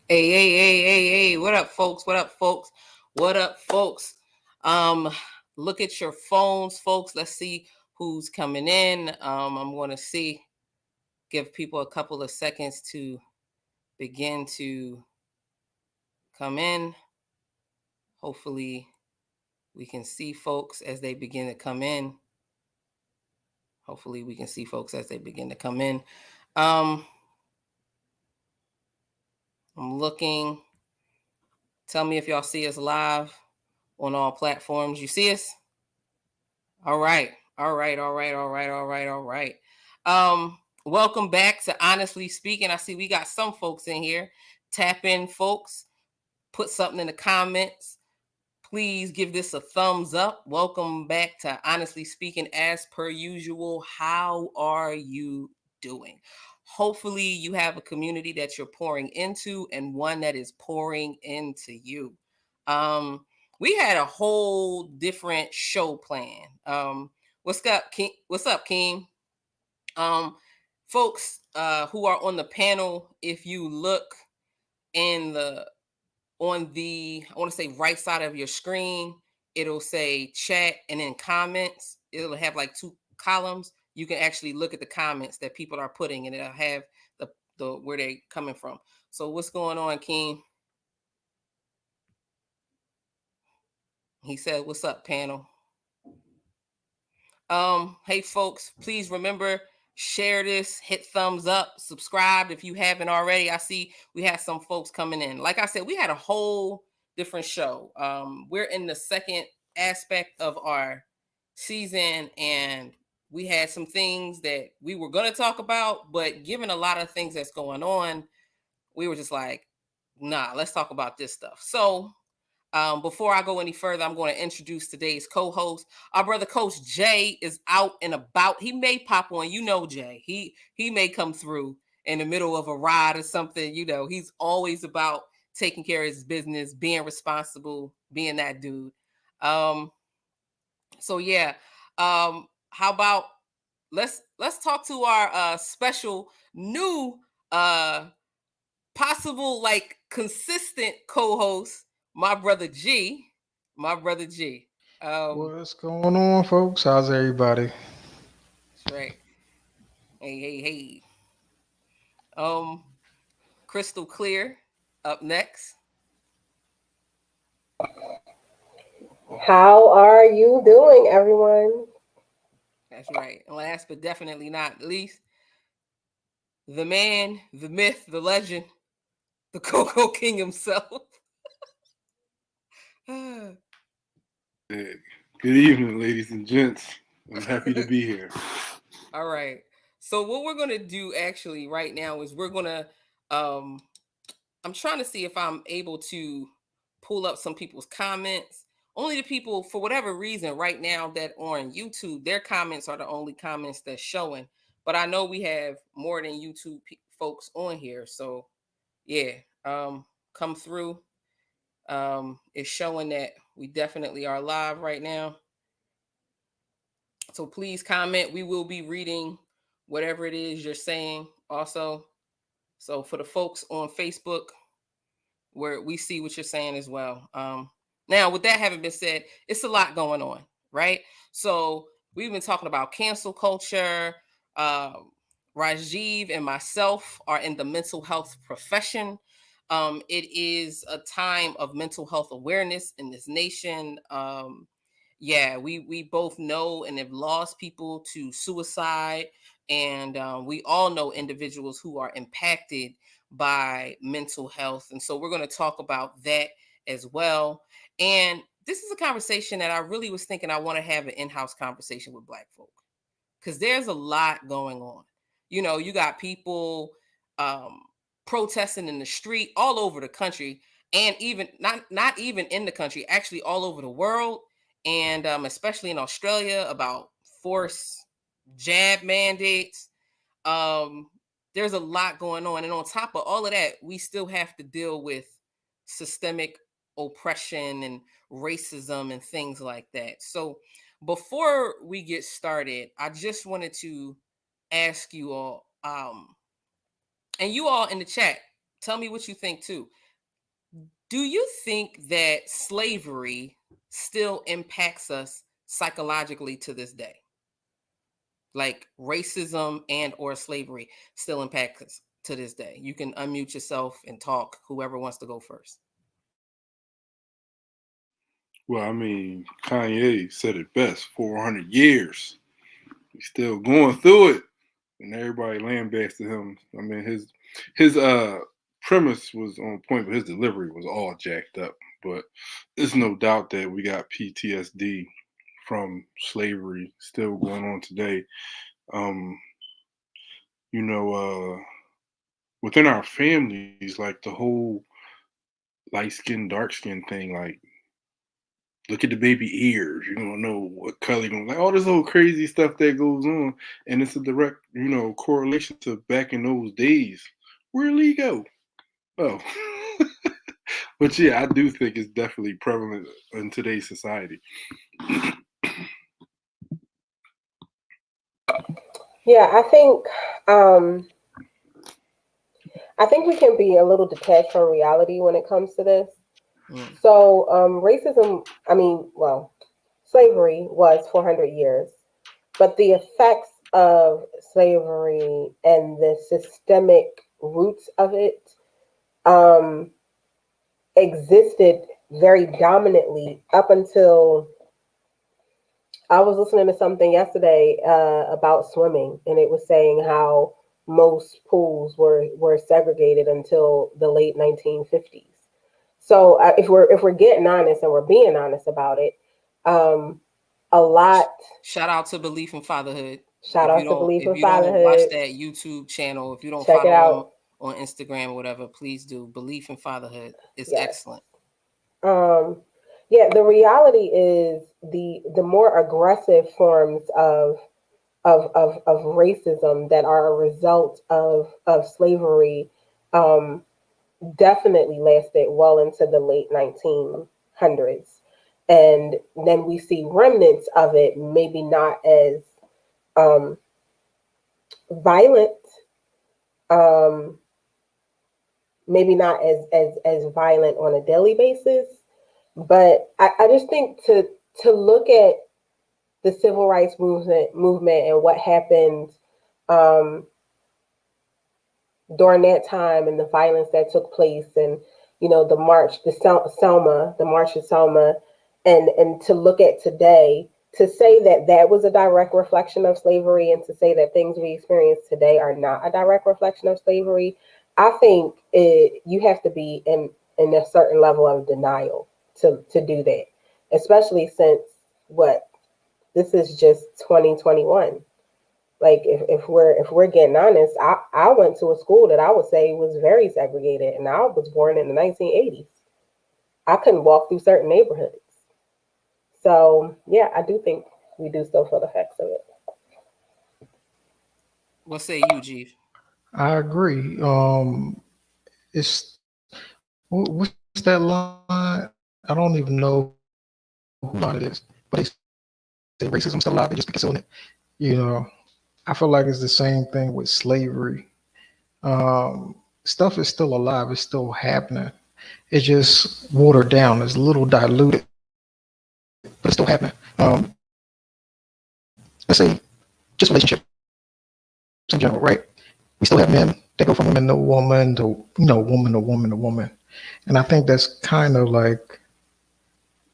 Hey. What up, folks? What up, folks? What up, folks? Um, Look at your phones, folks. Let's see who's coming in. I'm going to give people a couple of seconds to begin to come in. Hopefully, we can see folks as they begin to come in. I'm looking. Tell me if y'all see us live on all platforms. You see us? All right. Welcome back to Honestly Speaking. I see we got some folks in here. Tap in, folks. Put something in the comments. Please give this a thumbs up. Welcome back to Honestly Speaking. As per usual, how are you doing? Hopefully you have a community that you're pouring into and one that is pouring into you. We had a whole different show plan. What's up, King? What's up, King? Folks who are on the panel, if you look in the on the I want to say right side of your screen, it'll say chat and then comments. It'll have like two columns. You can actually look at the comments that people are putting, and it'll have the where they coming from. So what's going on, King? He said, "What's up, panel?" Hey folks, please remember, share this, hit thumbs up, subscribe if you haven't already. I see we had some folks coming in. Like I said, we had a whole different show. We're in the second aspect of our season, and we had some things that we were going to talk about, but given a lot of things that's going on, we were just like, nah, let's talk about this stuff. So before I go any further, I'm going to introduce today's co-host. Our brother Coach Jay is out and about. He may pop on, Jay. He may come through in the middle of a ride or something. He's always about taking care of his business, being responsible, being that dude. So yeah, how about let's talk to our special new possible like consistent co-host, my brother G. My brother G. What's going on, folks? How's everybody? That's right. Hey. Um, Crystal Clear up next. How are you doing, everyone? That's right. And last but definitely not least, the man, the myth, the legend, the Coco King himself. Hey, good evening, ladies and gents. I'm happy to be here. All right. So what we're gonna do actually right now is we're gonna I'm trying to see if I'm able to pull up some people's comments. Only the people, for whatever reason, right now that are on YouTube, their comments are the only comments that's showing. But I know we have more than YouTube folks on here, so yeah, come through. It's showing that we definitely are live right now. So please comment. We will be reading whatever it is you're saying. Also, so for the folks on Facebook, where we see what you're saying as well. Now, with that having been said, it's a lot going on, right? So we've been talking about cancel culture. Uh, Rajiv and myself are in the mental health profession. It is a time of mental health awareness in this nation. Yeah, we both know and have lost people to suicide, and we all know individuals who are impacted by mental health. And so we're going to talk about that as well. And this is a conversation that I really was thinking I want to have an in-house conversation with Black folk, because there's a lot going on. You got people um, protesting in the street all over the country, and even not even in the country, actually all over the world, and especially in Australia about forced jab mandates. um, there's a lot going on, and on top of all of that, we still have to deal with systemic oppression and racism and things like that. So before we get started, I just wanted to ask you all, and you all in the chat, tell me what you think too. Do you think that slavery still impacts us psychologically to this day? Like racism and or slavery still impacts us to this day? You can unmute yourself and talk, whoever wants to go first. Well, I mean, Kanye said it best. 400 years, he's still going through it, and everybody lambasted him. I mean, his premise was on point, but his delivery was all jacked up. But there's no doubt that we got PTSD from slavery still going on today. Um, you know, within our families, like the whole light skin, dark skin thing, like look at the baby ears, you don't know what color you're gonna like, all this old crazy stuff that goes on. And it's a direct, correlation to back in those days. Where'd Lee go? Oh. But yeah, I do think it's definitely prevalent in today's society. Yeah, I think we can be a little detached from reality when it comes to this. So, racism, slavery was 400 years, but the effects of slavery and the systemic roots of it existed very dominantly up until I was listening to something yesterday about swimming, and it was saying how most pools were segregated until the late 1950s. So if we're getting honest and we're being honest about it, a lot. Shout out to Belief in Fatherhood. Shout out to Belief in If you don't watch Fatherhood. that YouTube channel, if you don't Check it follow out them on Instagram or whatever, please do. Belief in Fatherhood is Yes. excellent. Yeah, the reality is the more aggressive forms of racism that are a result of slavery definitely lasted well into the late 1900s. And then we see remnants of it, maybe not as um, violent, um, maybe not as violent on a daily basis. But I just think to look at the civil rights movement and what happened during that time and the violence that took place, and the march, the march to Selma, and to look at today, to say that that was a direct reflection of slavery, and to say that things we experience today are not a direct reflection of slavery, I think you have to be in a certain level of denial to do that, especially since this is just 2021. Like if we're getting honest, I went to a school that I would say was very segregated, and I was born in the 1980s. I couldn't walk through certain neighborhoods. So yeah, I do think we do still feel the effects of it. What say you, Jeeve? I agree. It's what's that line? I don't even know who line it is, but they say racism still alive. They just be concealing it. You know, I feel like it's the same thing with slavery. Stuff is still alive. It's still happening. It's just watered down. It's a little diluted, but it's still happening. Let's say just relationships in general, right? We still have men that go from woman to woman to woman to woman to woman, and I think that's kind of like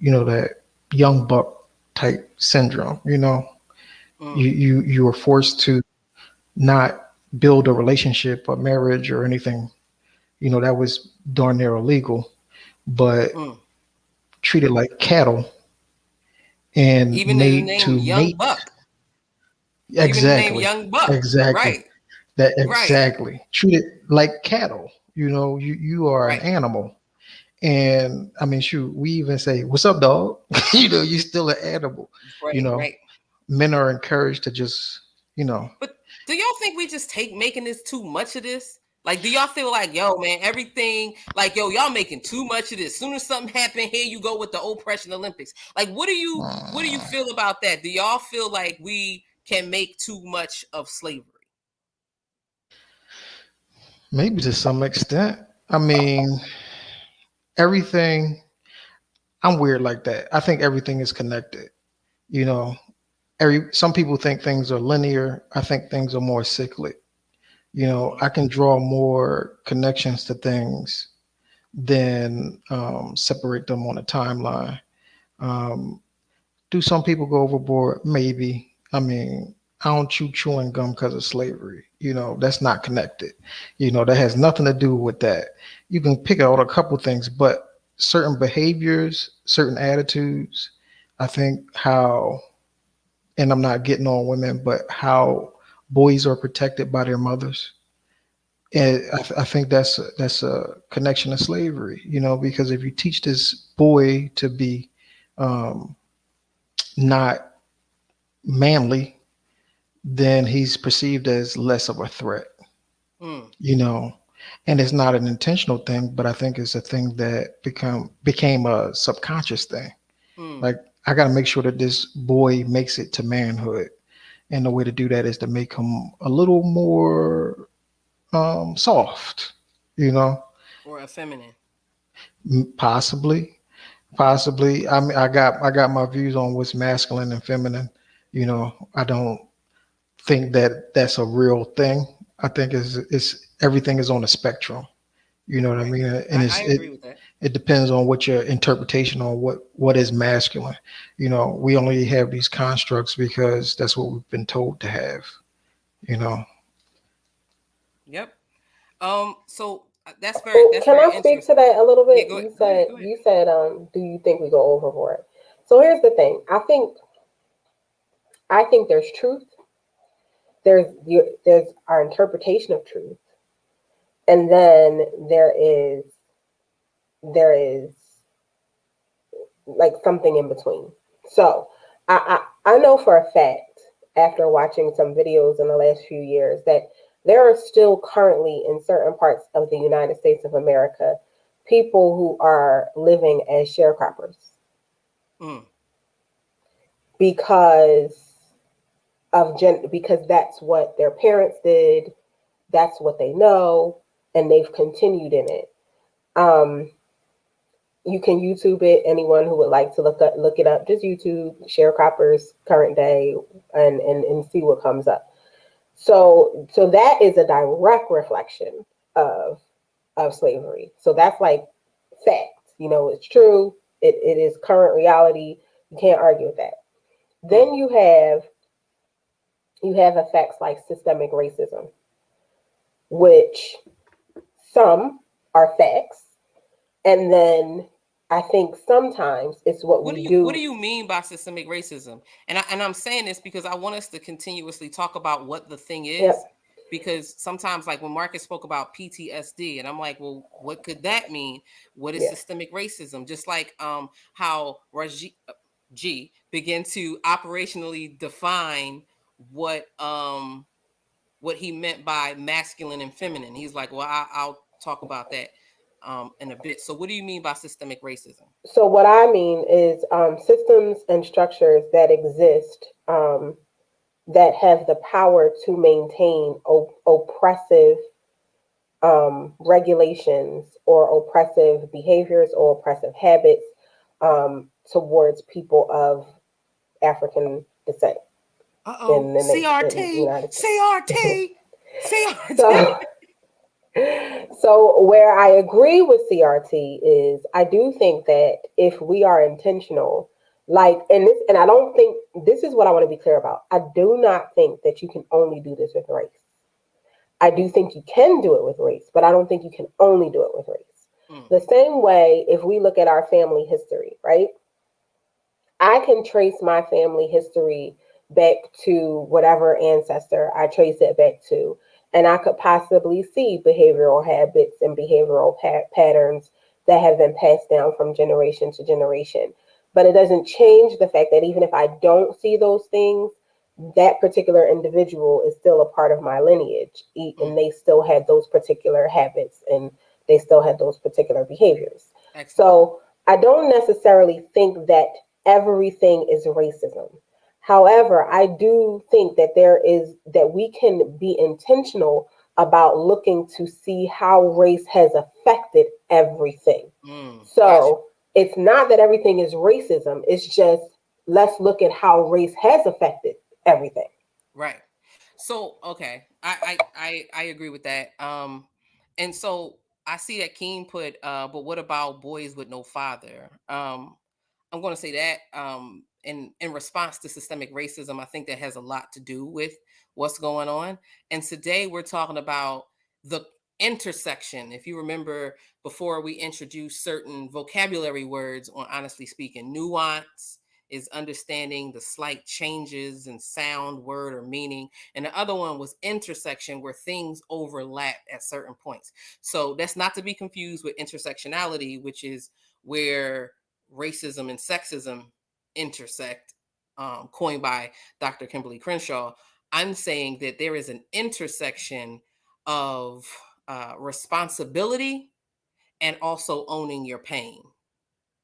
that young buck type syndrome. You are forced to not build a relationship or marriage or anything that was darn near illegal, but treated like cattle and Even in the made name to Young mate. Buck. Even the name Exactly. Young Buck. Exactly. Right. That Right. exactly. Treated like cattle. You are an Right. animal. And I mean, shoot, we even say, "What's up, dog?" You're still an animal. You Right. know, Right. Men are encouraged to just, But do y'all think we just making this too much of this? Like, do y'all feel like, yo, man, everything, like, yo, y'all making too much of this? Soon as something happen, here you go with the oppression Olympics. Like, what do you feel about that? Do y'all feel like we can make too much of slavery? maybe to some extent. I mean, everything. I'm weird like that. I think everything is connected. You know, some people think things are linear. I think things are more cyclic. Mm-hmm. I can draw more connections to things than separate them on a timeline. Um, do some people go overboard? Maybe. I mean, I don't chew chewing gum because of slavery. That's not connected. That has nothing to do with that. You can pick out a couple things, but certain behaviors, certain attitudes, I think how, and I'm not getting on women, but how boys are protected by their mothers. And I think that's a connection to slavery, because if you teach this boy to be um, not manly, then he's perceived as less of a threat, Mm, you know. And it's not an intentional thing, but I think it's a thing that became a subconscious thing. mm. Like, I got to make sure that this boy makes it to manhood, and the way to do that is to make him a little more soft, you know, Or effeminate. possibly. Possibly. I mean, I got my views on what's masculine and feminine. I don't think that that's a real thing. I think it's everything is on a spectrum. You know what I Right. mean? And I agree with that. it depends on what your interpretation on what is masculine. We only have these constructs because that's what we've been told to have. You know. Yep. So that's very Well, that's can very I speak to interesting. that a little Yeah, bit? go ahead. You Go ahead. said Go ahead. you said do you think we go overboard? So here's the thing. I think there's truth. There's our interpretation of truth, and then there is like something in between. So I know for a fact, after watching some videos in the last few years, that there are still currently in certain parts of the United States of America people who are living as sharecroppers Mm, because because that's what their parents did, that's what they know, and they've continued in it. Um, you can YouTube it. Anyone who would like to look it up, just YouTube sharecroppers current day and see what comes up. So that is a direct reflection of of slavery. So that's like fact. It's true. It is current reality. You can't argue with that. mm. Then you have effects like systemic racism, which some are facts, and then I think sometimes it's what What we do you do. mean by systemic racism? And I'm saying this because I want us to continuously talk about what the thing is, Yep. because sometimes, like when Marcus spoke about PTSD, and I'm like, well, what could that mean? What is Yeah. systemic racism? Just like how Raji G began to operationally define what um what he meant by masculine and feminine. He's like, well, I'll talk about that in a bit. So what do you mean by systemic racism? So what I mean is systems and structures that exist that have the power to maintain oppressive regulations or oppressive behaviors or oppressive habits towards people of African descent Uh-oh. in the CRT, United States. CRT, CRT. So, so where I agree with CRT is I do think that if we are intentional, like, and I don't think this is what I want to be clear about. I do not think that you can only do this with race. I do think you can do it with race, but I don't think you can only do it with race. Mm, The same way, if we look at our family history, right? I can trace my family history back to whatever ancestor I trace it back to. And I could possibly see behavioral habits and behavioral patterns that have been passed down from generation to generation. But it doesn't change the fact that even if I don't see those things, that particular individual is still a part of my lineage. mm. And they still had those particular habits and they still had those particular behaviors. Excellent. So I don't necessarily think that everything is racism. However, I do think that we can be intentional about looking to see how race has affected everything. Gotcha. So it's not that everything is racism, it's just let's look at how race has affected everything. Right. So okay, I agree with that. And so I see that Keen put, but what about boys with no father? I'm going to say that in response to systemic racism, I think that has a lot to do with what's going on. And today we're talking about the intersection. If you remember, before we introduced certain vocabulary words on Honestly Speaking, nuance is understanding the slight changes in sound, word, or meaning. And the other one was intersection, where things overlap at certain points. So that's not to be confused with intersectionality, which is where racism and sexism intersect, coined by Dr. Kimberly Crenshaw. I'm saying that there is an intersection of responsibility and also owning your pain,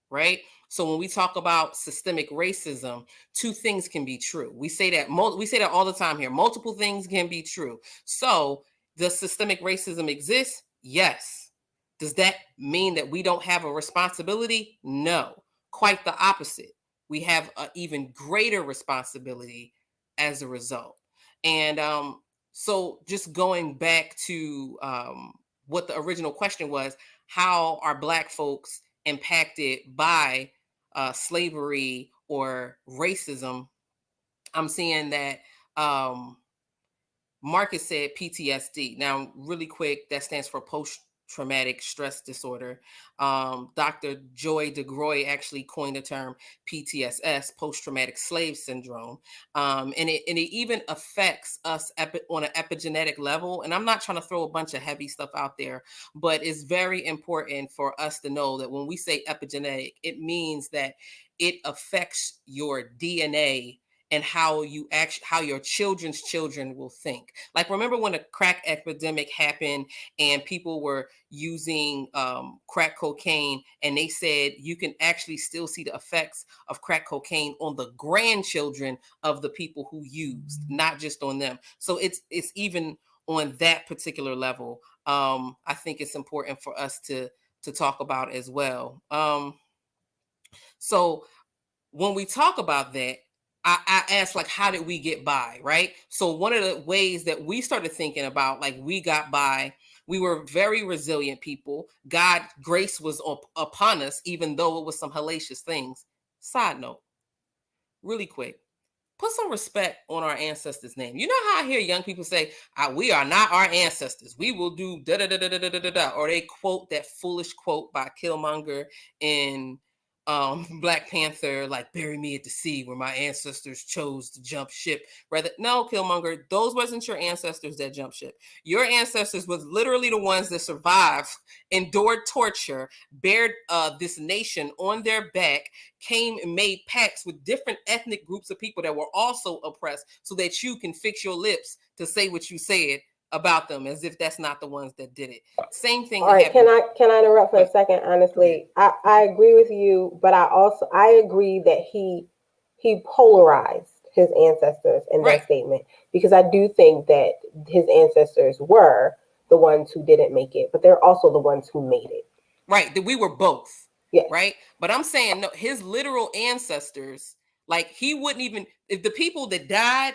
right? So when we talk about systemic racism, two things can be true. We say that all the time here. Multiple things can be true. So does systemic racism exist? Yes. Does that mean that we don't have a responsibility? No. Quite the opposite. We have an even greater responsibility as a result. And so just going back to what the original question was, how are Black folks impacted by slavery or racism? I'm seeing that Marcus said PTSD. Now, really quick, that stands for post traumatic stress disorder. Dr. Joy DeGroy actually coined the term PTSS, post traumatic slave syndrome. And it even affects us on an epigenetic level. And I'm not trying to throw a bunch of heavy stuff out there, but it's very important for us to know that when we say epigenetic, it means that it affects your DNA and how your children's children will think. Like, remember when the crack epidemic happened and people were using crack cocaine, and they said you can actually still see the effects of crack cocaine on the grandchildren of the people who used, not just on them. So it's even on that particular level. I think it's important for us to talk about as well. So when we talk about that, I asked, like, how did we get by, right? So one of the ways that we started thinking about, like, we got by, we were very resilient people. God, grace was upon us, even though it was some hellacious things. Side note, really quick, put some respect on our ancestors' name. You know how I hear young people say, we are not our ancestors. We will do da da da da da da da da. Or they quote that foolish quote by Killmonger in Black Panther, like, bury me at the sea where my ancestors chose to jump ship. Rather, no, Killmonger, those wasn't your ancestors that jumped ship. Your ancestors was literally the ones that survived, endured torture, bared this nation on their back, came and made pacts with different ethnic groups of people that were also oppressed, so that you can fix your lips to say what you said about them, as if that's not the ones that did it. Same thing All right, happened. can I interrupt for a second? Honestly, I agree with you, but I agree that he polarized his ancestors in Right. that statement, because I do think that his ancestors were the ones who didn't make it, but they're also the ones who made it. Right. That we were both. Yes. Right. But I'm saying, no, his literal ancestors, like, he wouldn't even, if the people that died,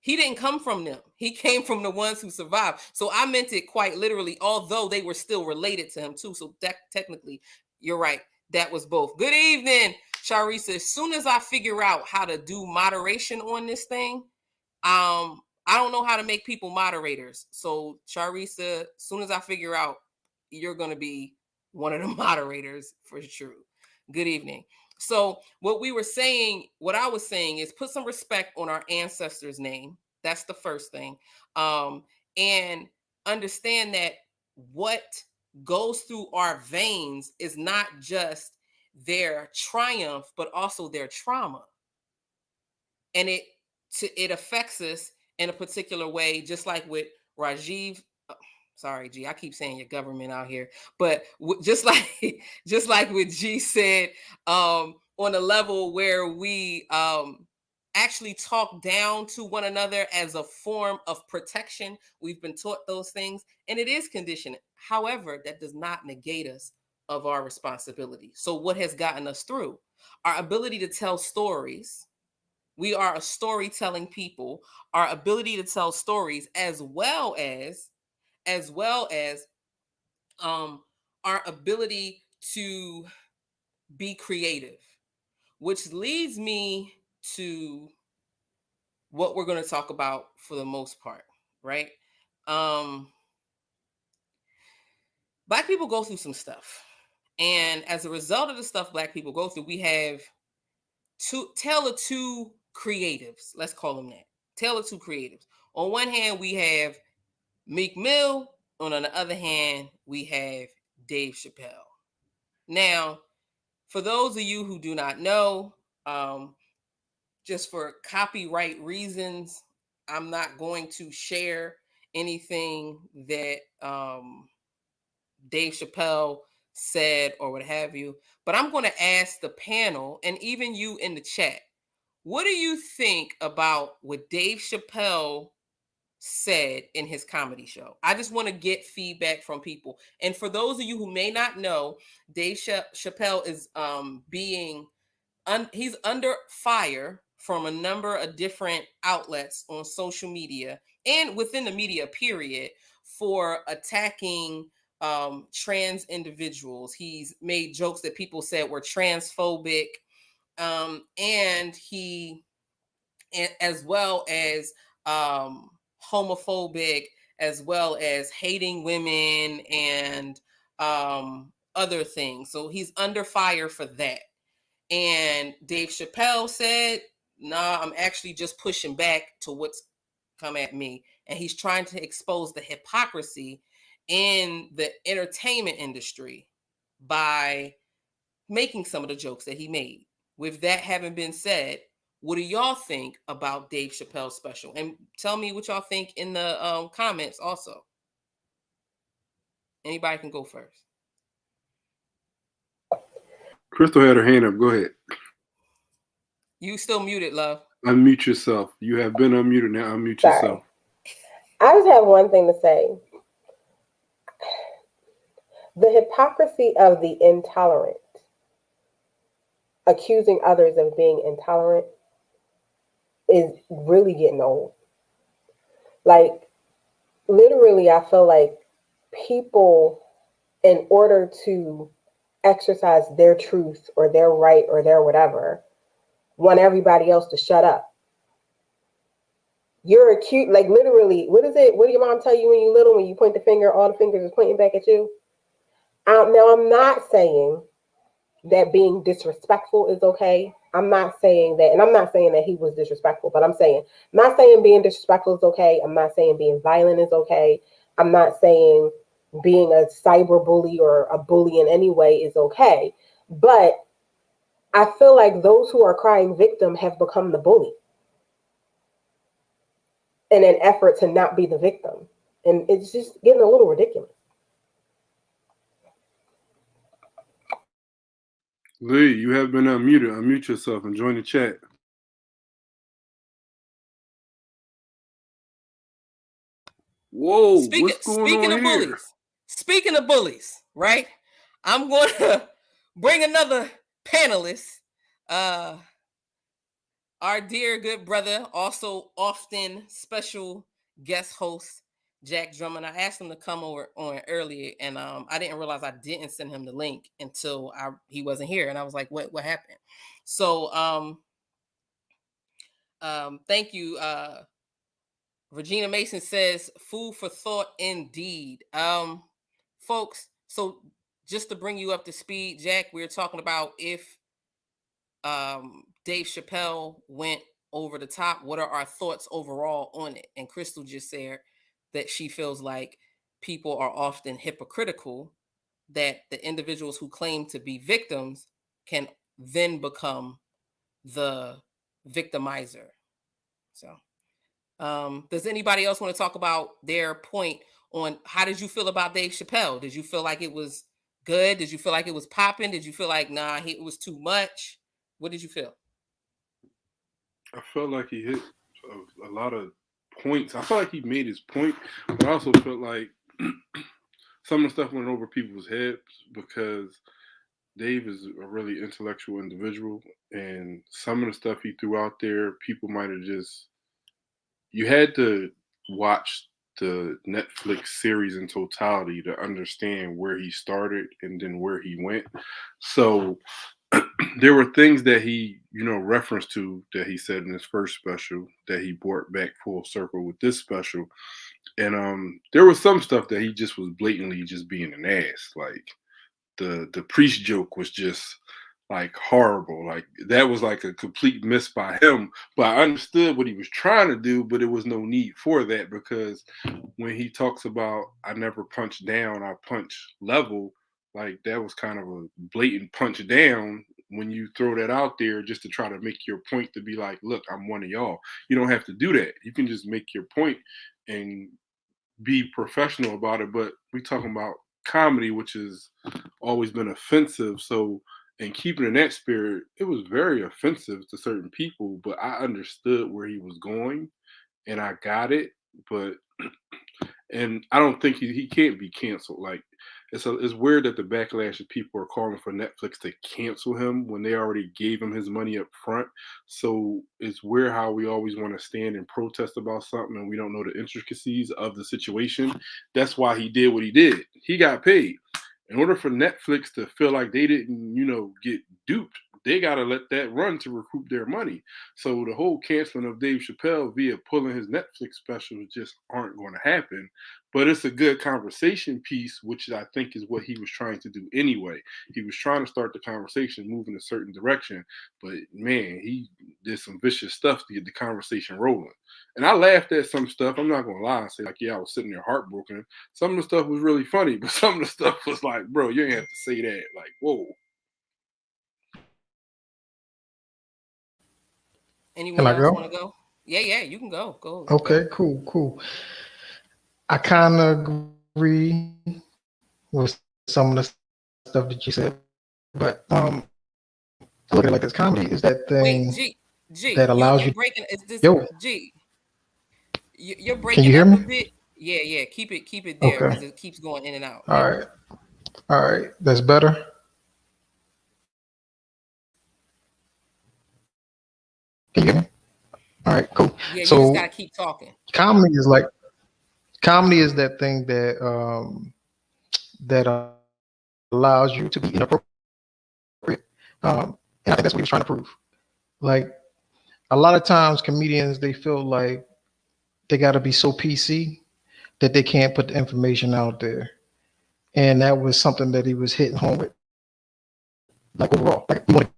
he didn't come from them. He came from the ones who survived. So I meant it quite literally, although they were still related to him too. So that technically, you're right. That was both. Good evening, Charissa. As soon as I figure out how to do moderation on this thing, I don't know how to make people moderators. So Charissa, as soon as I figure out, you're gonna be one of the moderators for sure. Good evening. So what I was saying is, put some respect on our ancestors' name. That's the first thing. And understand that what goes through our veins is not just their triumph, but also their trauma. And it affects us in a particular way, just like with Rajiv. Sorry, G, I keep saying your government out here, but just like just like what G said, on a level where we actually talk down to one another as a form of protection. We've been taught those things, and it is conditioning. However, that does not negate us of our responsibility. So what has gotten us through? Our ability to tell stories. We are a storytelling people. Our ability to tell stories, as well as our ability to be creative, which leads me to what we're going to talk about for the most part, right? Black people go through some stuff. And as a result of the stuff Black people go through, we have tale of two creatives. Let's call them that. Tale of two creatives. On one hand, we have Meek Mill. And on the other hand, we have Dave Chappelle. Now, for those of you who do not know, just for copyright reasons, I'm not going to share anything that Dave Chappelle said or what have you. But I'm going to ask the panel and even you in the chat, what do you think about what Dave Chappelle said in his comedy show? I just want to get feedback from people. And for those of you who may not know, Dave Chappelle is he's under fire from a number of different outlets on social media and within the media period for attacking trans individuals. He's made jokes that people said were transphobic, and he, as well as homophobic, as well as hating women and other things. So he's under fire for that. And Dave Chappelle said, nah, I'm actually just pushing back to what's come at me. And he's trying to expose the hypocrisy in the entertainment industry by making some of the jokes that he made. With that having been said, what do y'all think about Dave Chappelle's special? And tell me what y'all think in the comments also. Anybody can go first. Crystal had her hand up. Go ahead. You still muted, love. Unmute yourself. You have been unmuted. Now unmute yourself. I just have one thing to say. The hypocrisy of the intolerant, accusing others of being intolerant, is really getting old. Like, literally, I feel like people, in order to exercise their truth or their right or their whatever, want everybody else to shut up. You're acute, like literally, what is it? What did your mom tell you when you little, when you point the finger, all the fingers is pointing back at you? Now, I'm not saying that being disrespectful is okay. I'm not saying that, and I'm not saying that he was disrespectful, but I'm not saying being disrespectful is okay. I'm not saying being violent is okay. I'm not saying being a cyber bully or a bully in any way is okay. But I feel like those who are crying victim have become the bully in an effort to not be the victim. And it's just getting a little ridiculous. Lee, you have been unmuted. Unmute yourself and join the chat. Whoa, what's going on here? Speaking of bullies, right? I'm going to bring another panelist. Our dear good brother, also often special guest host, Jack Drummond. I asked him to come over on earlier, and I didn't realize I didn't send him the link until he wasn't here, and I was like, "What happened?" So, thank you. Regina Mason says, "Food for thought, indeed." Folks. So, just to bring you up to speed, Jack, we were talking about if Dave Chappelle went over the top, what are our thoughts overall on it? And Crystal just said that she feels like people are often hypocritical, that the individuals who claim to be victims can then become the victimizer. So does anybody else want to talk about their point on how did you feel about Dave Chappelle? Did you feel like it was good? Did you feel like it was popping? Did you feel like, nah, it was too much? What did you feel? I felt like he hit a lot of points. I felt like he made his point, but I also felt like some of the stuff went over people's heads because Dave is a really intellectual individual, and some of the stuff he threw out there, people might have just you had to watch the Netflix series in totality to understand where he started and then where he went. So there were things that he, referenced to that he said in his first special that he brought back full circle with this special. And there was some stuff that he just was blatantly just being an ass. Like the priest joke was just like horrible. Like that was like a complete miss by him. But I understood what he was trying to do, but it was no need for that because when he talks about I never punch down, I punch level, like that was kind of a blatant punch down when you throw that out there just to try to make your point to be like, look, I'm one of y'all. You don't have to do that. You can just make your point and be professional about it. But we talking about comedy, which has always been offensive. So, and keeping in that spirit, it was very offensive to certain people. But I understood where he was going, and I got it. But and I don't think he can't be canceled. Like it's weird that the backlash of people are calling for Netflix to cancel him when they already gave him his money up front. So it's weird how we always want to stand and protest about something and we don't know the intricacies of the situation. That's why he did what he did. He got paid. In order for Netflix to feel like they didn't, get duped, they got to let that run to recoup their money. So the whole canceling of Dave Chappelle via pulling his Netflix specials just aren't going to happen. But it's a good conversation piece, which I think is what he was trying to do anyway. He was trying to start the conversation moving a certain direction, but man, he did some vicious stuff to get the conversation rolling. And I laughed at some stuff. I'm not gonna lie and say like, yeah, I was sitting there heartbroken. Some of the stuff was really funny, but some of the stuff was like, bro, you ain't have to say that. Like, whoa. Can Anyone I else want to go? go? Yeah, yeah, you can go. Go, Okay, go. cool, cool. I kind of agree with some of the stuff that you said, but I look at it like this: comedy is that thing Wait, that G, allows you. you're breaking. Is this Yo, G? You're can you breaking hear up a me? bit. Yeah, yeah. Keep it there Okay. because it keeps going in and out. All Yeah. right. All right. That's better. Can you hear me? All right. Cool. Yeah, you just gotta So keep talking. comedy is that thing that allows you to be inappropriate. And I think that's what he was trying to prove. Like a lot of times comedians they feel like they got to be so PC that they can't put the information out there. And that was something that he was hitting home with. Like overall, like we want to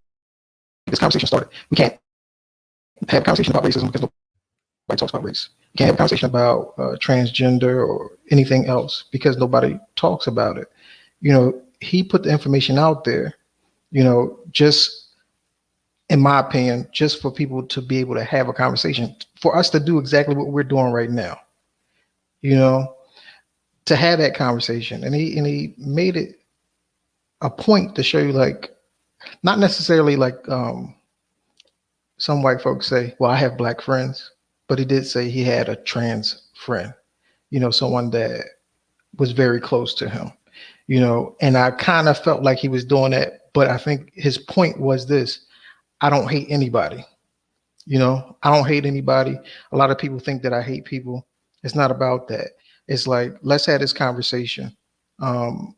get this conversation started. We can't have a conversation about racism because nobody talks about race. You can't have a conversation about transgender or anything else because nobody talks about it. He put the information out there, just in my opinion, just for people to be able to have a conversation, for us to do exactly what we're doing right now, you know, to have that conversation. And he made it a point to show you like not necessarily like some white folks say, well, I have black friends, but he did say he had a trans friend, someone that was very close to him, and I kind of felt like he was doing that. But I think his point was this: I don't hate anybody. I don't hate anybody. A lot of people think that I hate people. It's not about that. It's like, let's have this conversation. Um,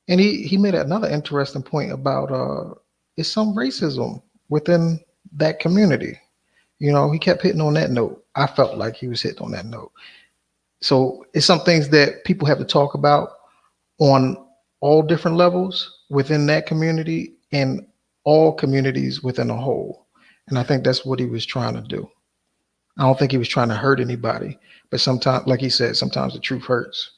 and he made another interesting point about it's some racism within that community. He kept hitting on that note. I felt like he was hitting on that note. So it's some things that people have to talk about on all different levels within that community and all communities within a whole. And I think that's what he was trying to do. I don't think he was trying to hurt anybody, but sometimes, like he said, sometimes the truth hurts.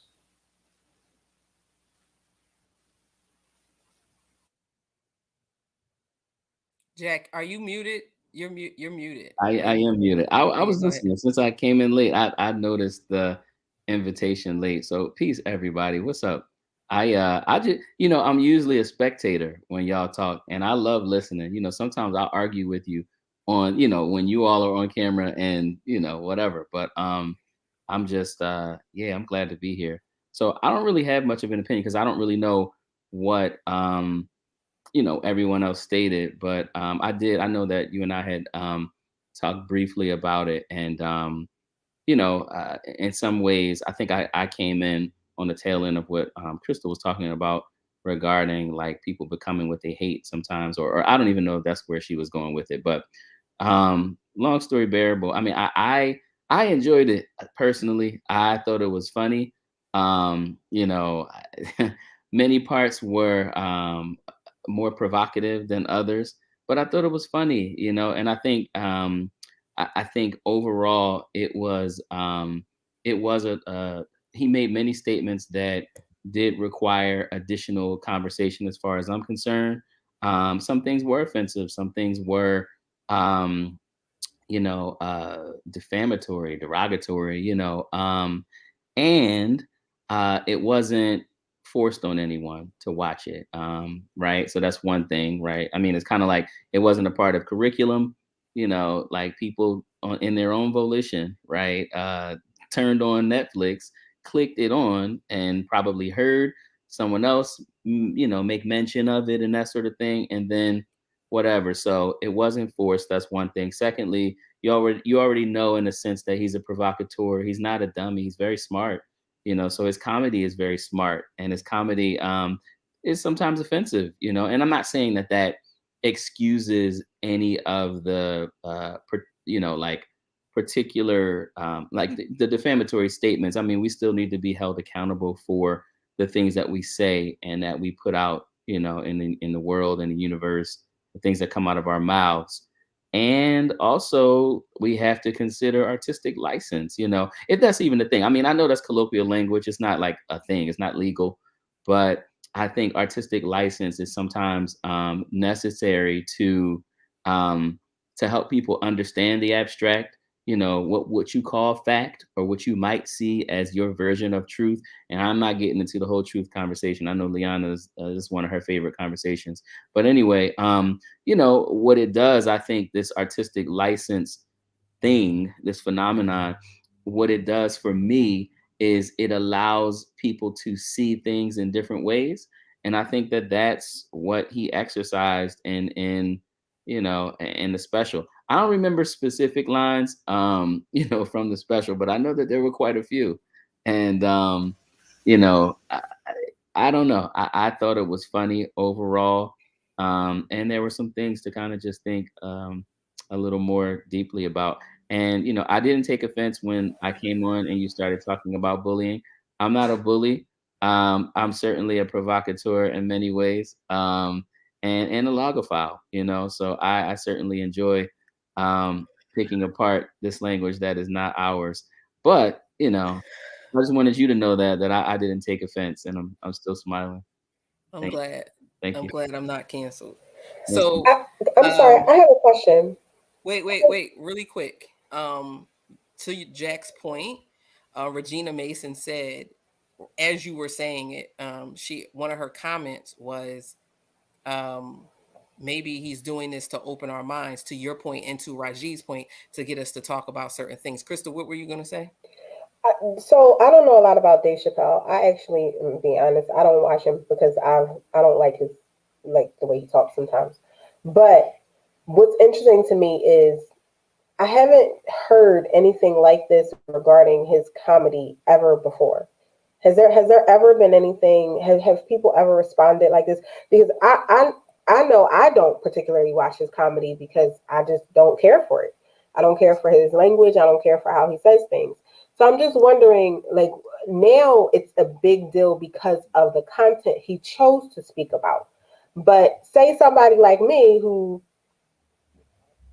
Jack, are you muted? You're muted. I am muted. I Yeah, was go ahead. listening since I came in late. I noticed the invitation late. So peace, everybody. What's up? I just I'm usually a spectator when y'all talk, and I love listening. Sometimes I'll argue with you on, when you all are on camera and, whatever. But I'm just yeah, I'm glad to be here. So I don't really have much of an opinion because I don't really know what everyone else stated, but I know that you and I had talked briefly about it, and in some ways, I think I came in on the tail end of what Crystal was talking about regarding like people becoming what they hate sometimes, or I don't even know if that's where she was going with it. But long story bearable. I mean, I enjoyed it personally. I thought it was funny. You know, many parts were more provocative than others, but I thought it was funny. And I think I think overall it was he made many statements that did require additional conversation as far as I'm concerned. Some things were offensive, some things were um, defamatory, derogatory, and it wasn't forced on anyone to watch it, right? So that's one thing, right? I mean, it's kind of like it wasn't a part of curriculum, like people in their own volition, right? Turned on Netflix, clicked it on, and probably heard someone else, make mention of it and that sort of thing, and then whatever. So it wasn't forced. That's one thing. Secondly, you already know in a sense that he's a provocateur. He's not a dummy. He's very smart. So his comedy is very smart, and his comedy is sometimes offensive. And I'm not saying that excuses any of the like particular like the defamatory statements. I mean, we still need to be held accountable for the things that we say and that we put out, in the world and the universe, the things that come out of our mouths. And also, we have to consider artistic license, if that's even a thing. I mean, I know that's colloquial language. It's not like a thing, it's not legal. But I think artistic license is sometimes necessary to help people understand the abstract, what you call fact or what you might see as your version of truth. And I'm not getting into the whole truth conversation. I know Liana's this is one of her favorite conversations. But anyway, what it does, I think this artistic license thing, this phenomenon, what it does for me is it allows people to see things in different ways. And I think that that's what he exercised in the special. I don't remember specific lines, from the special, but I know that there were quite a few. And, you know, I, I don't know. I thought it was funny overall. And there were some things to kind of just think a little more deeply about. And, I didn't take offense when I came on and you started talking about bullying. I'm not a bully. I'm certainly a provocateur in many ways, and a logophile, so I certainly enjoy picking apart this language that is not ours. But, I just wanted you to know that I didn't take offense, and I'm still smiling. I'm Thank, glad. thank I'm you. glad I'm not canceled. Thank you. So, I'm sorry, um, I have a question. wait, really quick. To Jack's point, Regina Mason said, as you were saying it, she one of her comments was, um, maybe he's doing this to open our minds. To your point and to Raji's point, to get us to talk about certain things. Crystal, what were you going to say? So I don't know a lot about Dave Chappelle. I actually, to be honest, I don't watch him because I don't like his like the way he talks sometimes. But what's interesting to me is I haven't heard anything like this regarding his comedy ever before. Has there ever been anything? Have people ever responded like this? Because I know I don't particularly watch his comedy because I just don't care for it. I don't care for his language. I don't care for how he says things. So I'm just wondering, like now it's a big deal because of the content he chose to speak about. But say somebody like me who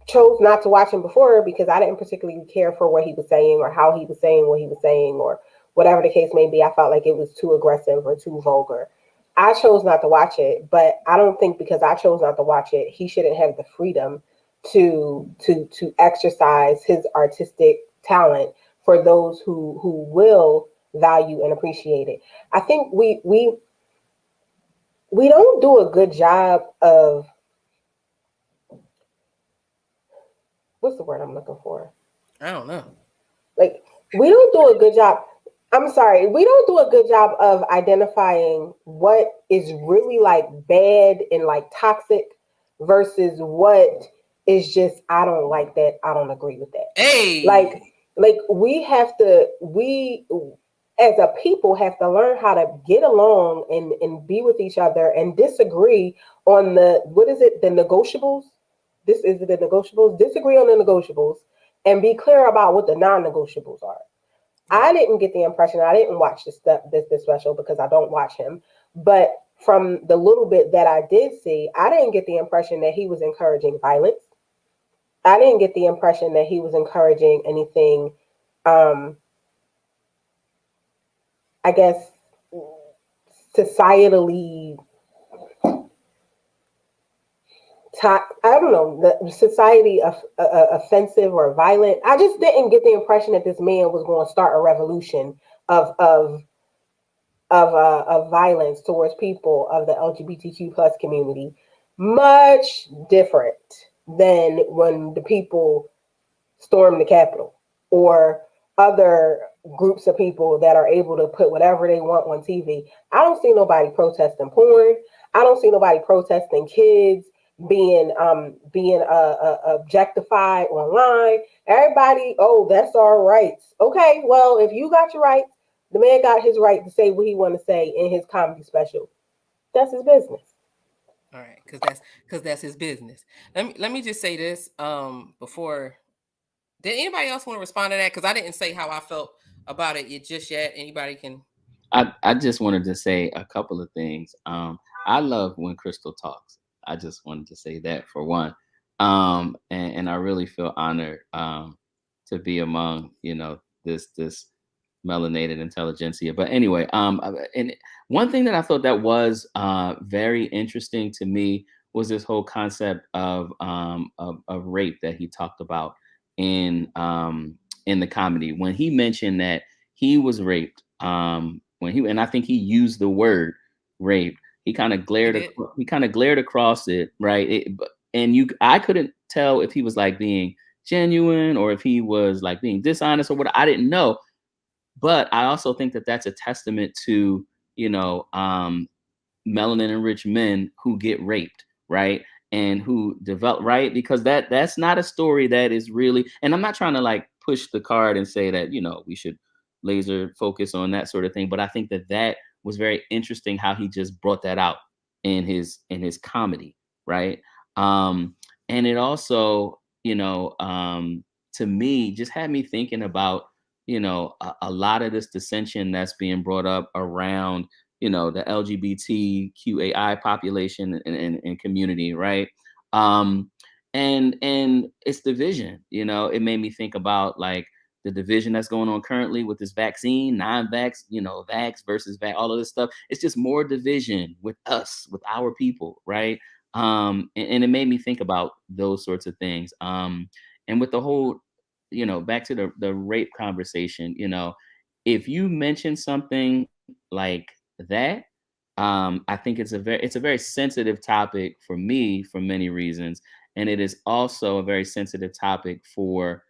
chose not to watch him before because I didn't particularly care for what he was saying or how he was saying what he was saying or whatever the case may be. I felt like it was too aggressive or too vulgar. I chose not to watch it, but I don't think because I chose not to watch it, he shouldn't have the freedom to exercise his artistic talent for those who will value and appreciate it. I think we don't do a good job of what's the word I'm looking for? I don't know. Like, we don't do a good job. I'm sorry, we don't do a good job of identifying what is really like bad and like toxic versus what is just I don't like that, I don't agree with that. Hey, Like we as a people have to learn how to get along and be with each other and disagree on the what is it, the negotiables? This is it, the negotiables? Disagree on the negotiables and be clear about what the non-negotiables are. I didn't get the impression. I didn't watch this special because I don't watch him. But from the little bit that I did see, I didn't get the impression that he was encouraging violence. I didn't get the impression that he was encouraging anything. Um, I guess societally, I don't know, the society of offensive or violent. I just didn't get the impression that this man was going to start a revolution of of violence towards people of the LGBTQ plus community. Much different than when the people storm the Capitol or other groups of people that are able to put whatever they want on TV. I don't see nobody protesting porn. I don't see nobody protesting kids being objectified online. Everybody, oh, that's our rights. Okay, well, if you got your rights, the man got his right to say what he want to say in his comedy special. That's his business. all right, because that's his business. Let me just say this. Before, did anybody else want to respond to that? Because I didn't say how I felt about it just yet. Anybody can. I just wanted to say a couple of things. I love when Crystal talks. I just wanted to say that for one. And I really feel honored to be among, this melanated intelligentsia. But anyway, and one thing that I thought that was very interesting to me was this whole concept of rape that he talked about in the comedy when he mentioned that he was raped. And I think he used the word rape. He kind of glared across it, right? I couldn't tell if he was like being genuine or if he was like being dishonest or what. I didn't know. But I also think that that's a testament to, melanin enriched men who get raped, right? And who develop, right? Because that's not a story that is really, and I'm not trying to like push the card and say that, we should laser focus on that sort of thing. But I think that was very interesting how he just brought that out in his comedy, right? And it also, to me, just had me thinking about, a lot of this dissension that's being brought up around, the LGBTQAI population and community, right? And it's division. It made me think about like the division that's going on currently with this vaccine, non-vax, vax versus vax, all of this stuff. It's just more division with us, with our people, right? And it made me think about those sorts of things. And with the whole, back to the rape conversation, if you mention something like that, I think it's a very sensitive topic for me for many reasons, and it is also a very sensitive topic for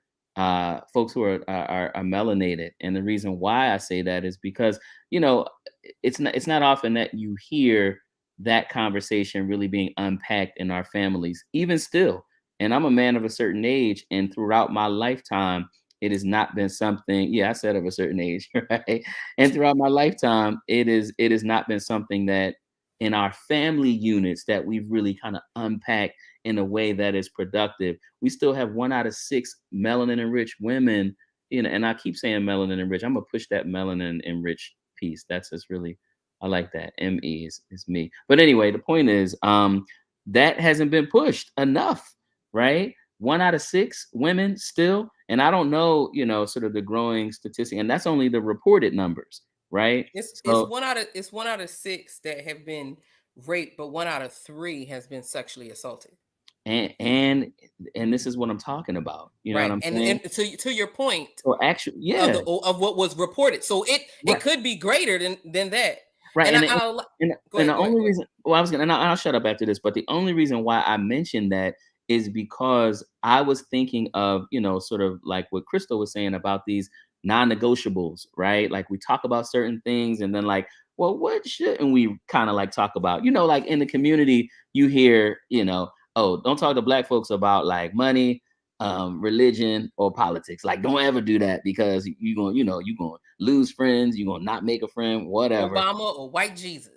folks who are melanated. And the reason why I say that is because it's not often that you hear that conversation really being unpacked in our families, even still. And I'm a man of a certain age, and throughout my lifetime, it has not been something. Yeah, I said of a certain age, right? And throughout my lifetime, it has not been something that in our family units that we've really kind of unpacked in a way that is productive. We still have 1 out of 6 melanin enriched women, and I keep saying melanin enriched. I'm gonna push that melanin enriched piece. That's just really, I like that. ME is me. But anyway, the point is, that hasn't been pushed enough, right? 1 out of 6 women still, and I don't know, sort of the growing statistic, and that's only the reported numbers, right? It's So, 1 out of 6 that have been raped, but 1 out of 3 has been sexually assaulted. and this is what I'm talking about. You know what Right, I'm and saying? to your point So actually, of yeah, of what was reported, so it right, could be greater than that. right, And and I'll and, go and ahead, the go ahead, only go ahead. reason, well, I was gonna, and I'll shut up after this, but the only reason why I mentioned that is because I was thinking of, sort of like what Crystal was saying about these non-negotiables, right? Like we talk about certain things and then like, well, what shouldn't we kind of like talk about? Like in the community, you hear, oh, don't talk to Black folks about like money, religion, or politics. Like, don't ever do that because you're gonna lose friends, you're gonna not make a friend, whatever. Obama or white Jesus.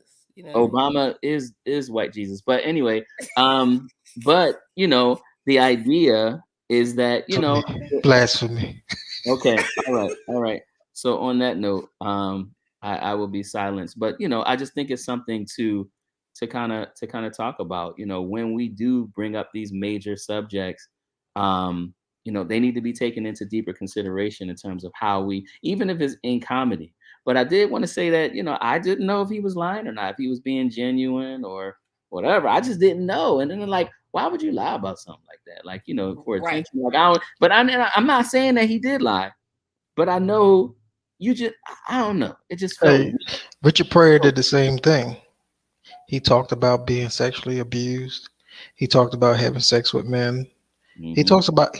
Obama is white Jesus. But anyway, but the idea is that, Blasphemy. okay, all right. So on that note, I will be silenced. But I just think it's something to kind of talk about. When we do bring up these major subjects, they need to be taken into deeper consideration in terms of how we, even if it's in comedy. But I did want to say that I didn't know if he was lying or not, if he was being genuine or whatever. I just didn't know. And then like, why would you lie about something like that? Like, for Right. attention. Like I don't. But I'm not saying that he did lie. But I know I don't know. It just felt. Hey, Richard Pryor did the same thing. He talked about being sexually abused. He talked about having sex with men. He Mhm.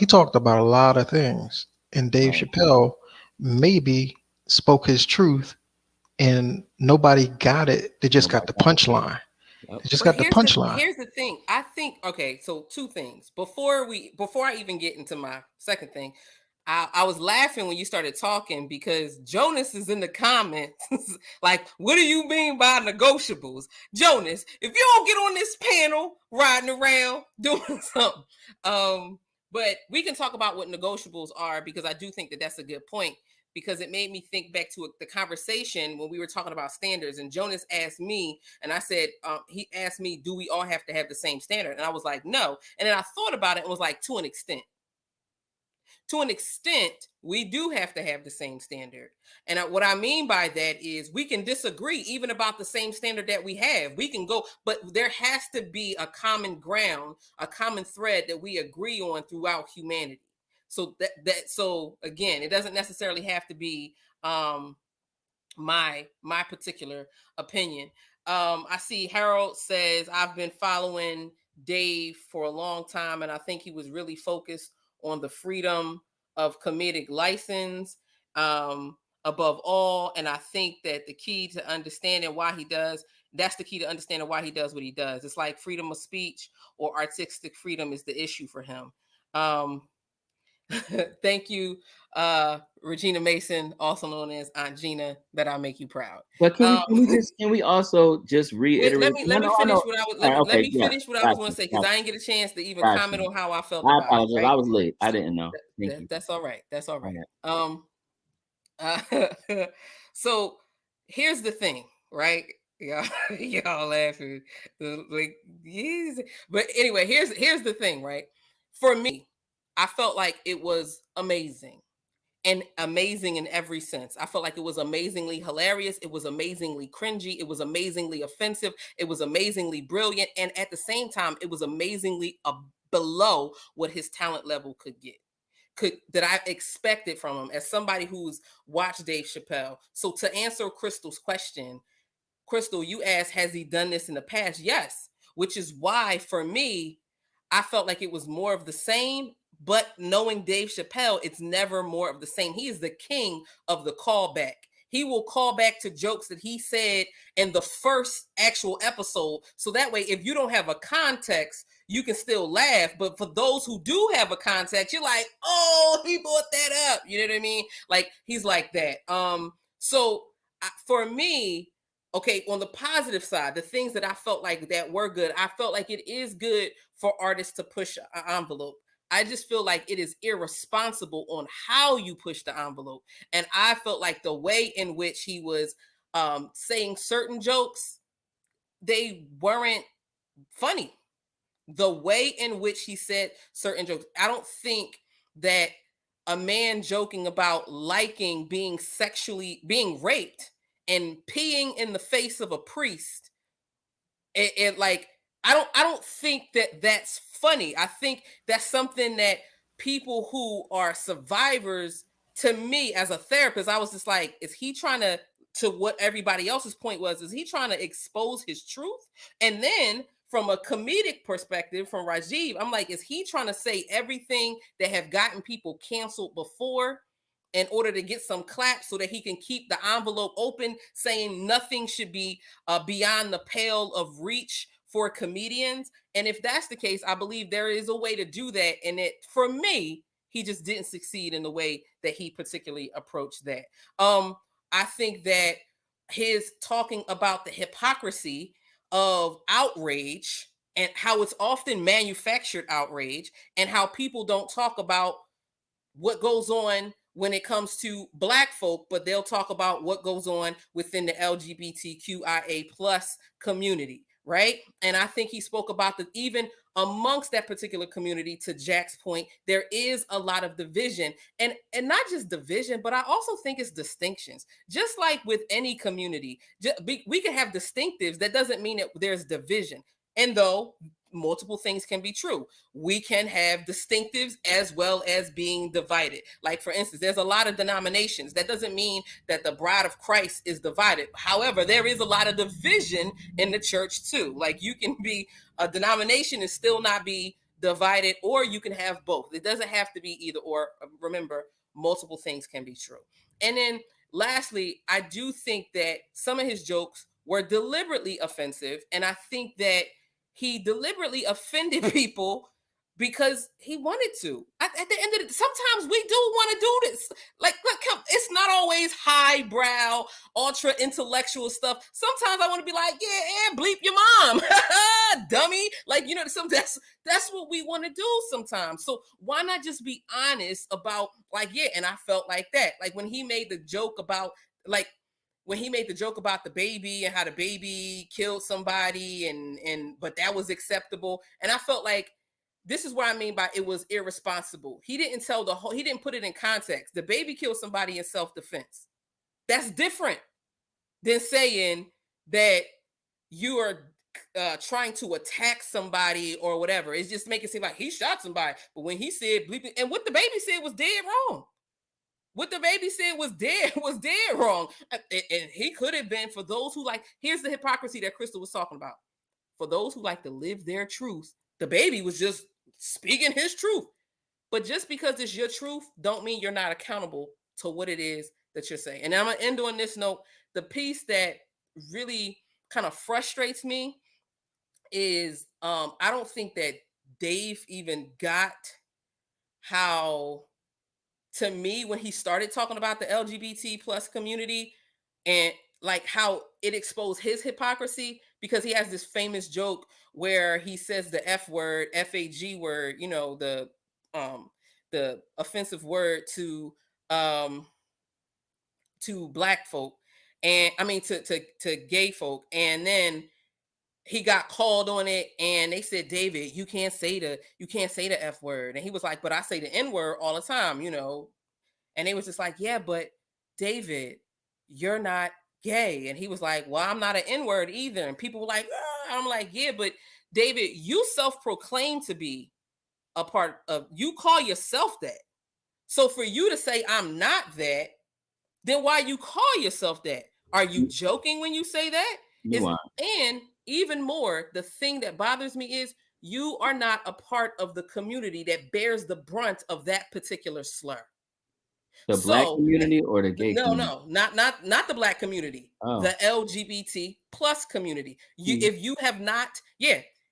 talked about a lot of things. And Dave Right. Chappelle maybe spoke his truth and nobody got it. They just got Nobody the got it. punchline. Yep. They just But got the here's the punchline. here's the thing. I think, okay, so two things. Before I even get into my second thing, I was laughing when you started talking because Jonas is in the comments like, what do you mean by negotiables? Jonas, if you don't get on this panel riding around doing something. But we can talk about what negotiables are because I do think that that's a good point, because it made me think back to the conversation when we were talking about standards. And Jonas asked me, and I said, he asked me, do we all have to have the same standard? And I was like, no. And then I thought about it and was like, to an extent. To an extent, we do have to have the same standard. And what I mean by that is we can disagree even about the same standard that we have. We can go, but there has to be a common ground, a common thread that we agree on throughout humanity. So again, it doesn't necessarily have to be my particular opinion. I see Harold says, I've been following Dave for a long time, and I think he was really focused on the freedom of comedic license above all. And I think that the key to understanding why he does, that's the key to understanding why he does what he does. It's like freedom of speech or artistic freedom is the issue for him. Thank you, Regina Mason, also known as Aunt Gina, that I make you proud. But can we also just Wait, reiterate? let me I finish know. what I was All right, let okay, me yeah, finish what I was got going you, to say, because got I didn't get a chance to even got comment you. on how I felt I about it. apologize. Right? I was late. I So didn't know. Thank you. that's all right. That's all All right. right. So here's the thing, right? Y'all, y'all laughing, like, yes. But anyway, here's the thing, right? For me, I felt like it was amazing. And amazing in every sense. I felt like it was amazingly hilarious. It was amazingly cringy. It was amazingly offensive. It was amazingly brilliant. And at the same time, it was amazingly below what his talent level could get. That I expected from him as somebody who's watched Dave Chappelle. So to answer Crystal's question, Crystal, you asked, has he done this in the past? Yes, which is why for me, I felt like it was more of the same. But knowing Dave Chappelle, it's never more of the same. He is the king of the callback. He will call back to jokes that he said in the first actual episode. So that way, if you don't have a context, you can still laugh. But for those who do have a context, you're like, oh, he brought that up. You know what I mean? Like, he's like that. For me, okay, on the positive side, the things that I felt like that were good, I felt like it is good for artists to push an envelope. I just feel like it is irresponsible on how you push the envelope. And I felt like the way in which he was saying certain jokes, they weren't funny. The way in which he said certain jokes, I don't think that a man joking about liking being raped and peeing in the face of a priest, it like, I don't think that that's funny. I think that's something that people who are survivors, to me as a therapist, I was just like, is he trying to what everybody else's point was, is he trying to expose his truth? And then from a comedic perspective, from Rajiv, I'm like, is he trying to say everything that have gotten people canceled before in order to get some claps so that he can keep the envelope open, saying nothing should be beyond the pale of reach for comedians? And if that's the case, I believe there is a way to do that. And it, for me, he just didn't succeed in the way that he particularly approached that. I think that his talking about the hypocrisy of outrage and how it's often manufactured outrage, and how people don't talk about what goes on when it comes to Black folk, but they'll talk about what goes on within the LGBTQIA plus community, right? And I think he spoke about that even amongst that particular community, to Jack's point, there is a lot of division, and not just division, but I also think it's distinctions. Just like with any community, we can have distinctives. That doesn't mean that there's division. And though multiple things can be true, we can have distinctives as well as being divided. Like, for instance, there's a lot of denominations. That doesn't mean that the bride of Christ is divided. However, there is a lot of division in the church too. Like, you can be a denomination and still not be divided, or you can have both. It doesn't have to be either or. Remember, multiple things can be true. And then lastly, I do think that some of his jokes were deliberately offensive, and I think that he deliberately offended people because he wanted to. At the end of it, sometimes we do want to do this. Like, look, it's not always highbrow, ultra intellectual stuff. Sometimes I want to be like, yeah, bleep your mom, dummy. Like, you know, that's what we want to do sometimes. So why not just be honest about, like, yeah, and I felt like that. Like when he made the joke about, like, when he made the joke about the baby and how the baby killed somebody, and but that was acceptable. And I felt like this is what I mean by it was irresponsible. He didn't tell the whole, he didn't put it in context. The baby killed somebody in self-defense. That's different than saying that you are trying to attack somebody or whatever. It's just making it seem like he shot somebody. But when he said bleeping, and what the baby said was dead wrong. What the baby said was dead wrong. And he could have been, for those who like, here's the hypocrisy that Crystal was talking about. For those who like to live their truth, the baby was just speaking his truth. But just because it's your truth, don't mean you're not accountable to what it is that you're saying. And I'm going to end on this note. The piece that really kind of frustrates me is I don't think that Dave even got how, to me, when he started talking about the LGBT plus community and like how it exposed his hypocrisy, because he has this famous joke where he says the F word, FAG word, you know, the offensive word to Black folk, and I mean to gay folk, and then he got called on it, and they said, David, you can't say the F word, and he was like, but I say the N word all the time, you know. And they was just like, yeah, but David, you're not gay. And he was like, well, I'm not an N-word either. And people were like, I'm like, yeah, but David, you self-proclaim to be a part of, you call yourself that. So for you to say I'm not that, then why you call yourself that? Are you joking when you say that? And even more, the thing that bothers me is you are not a part of the community that bears the brunt of that particular slur. The Black community or the gay community? No, not the Black community. Oh. The LGBT plus community. If you have not,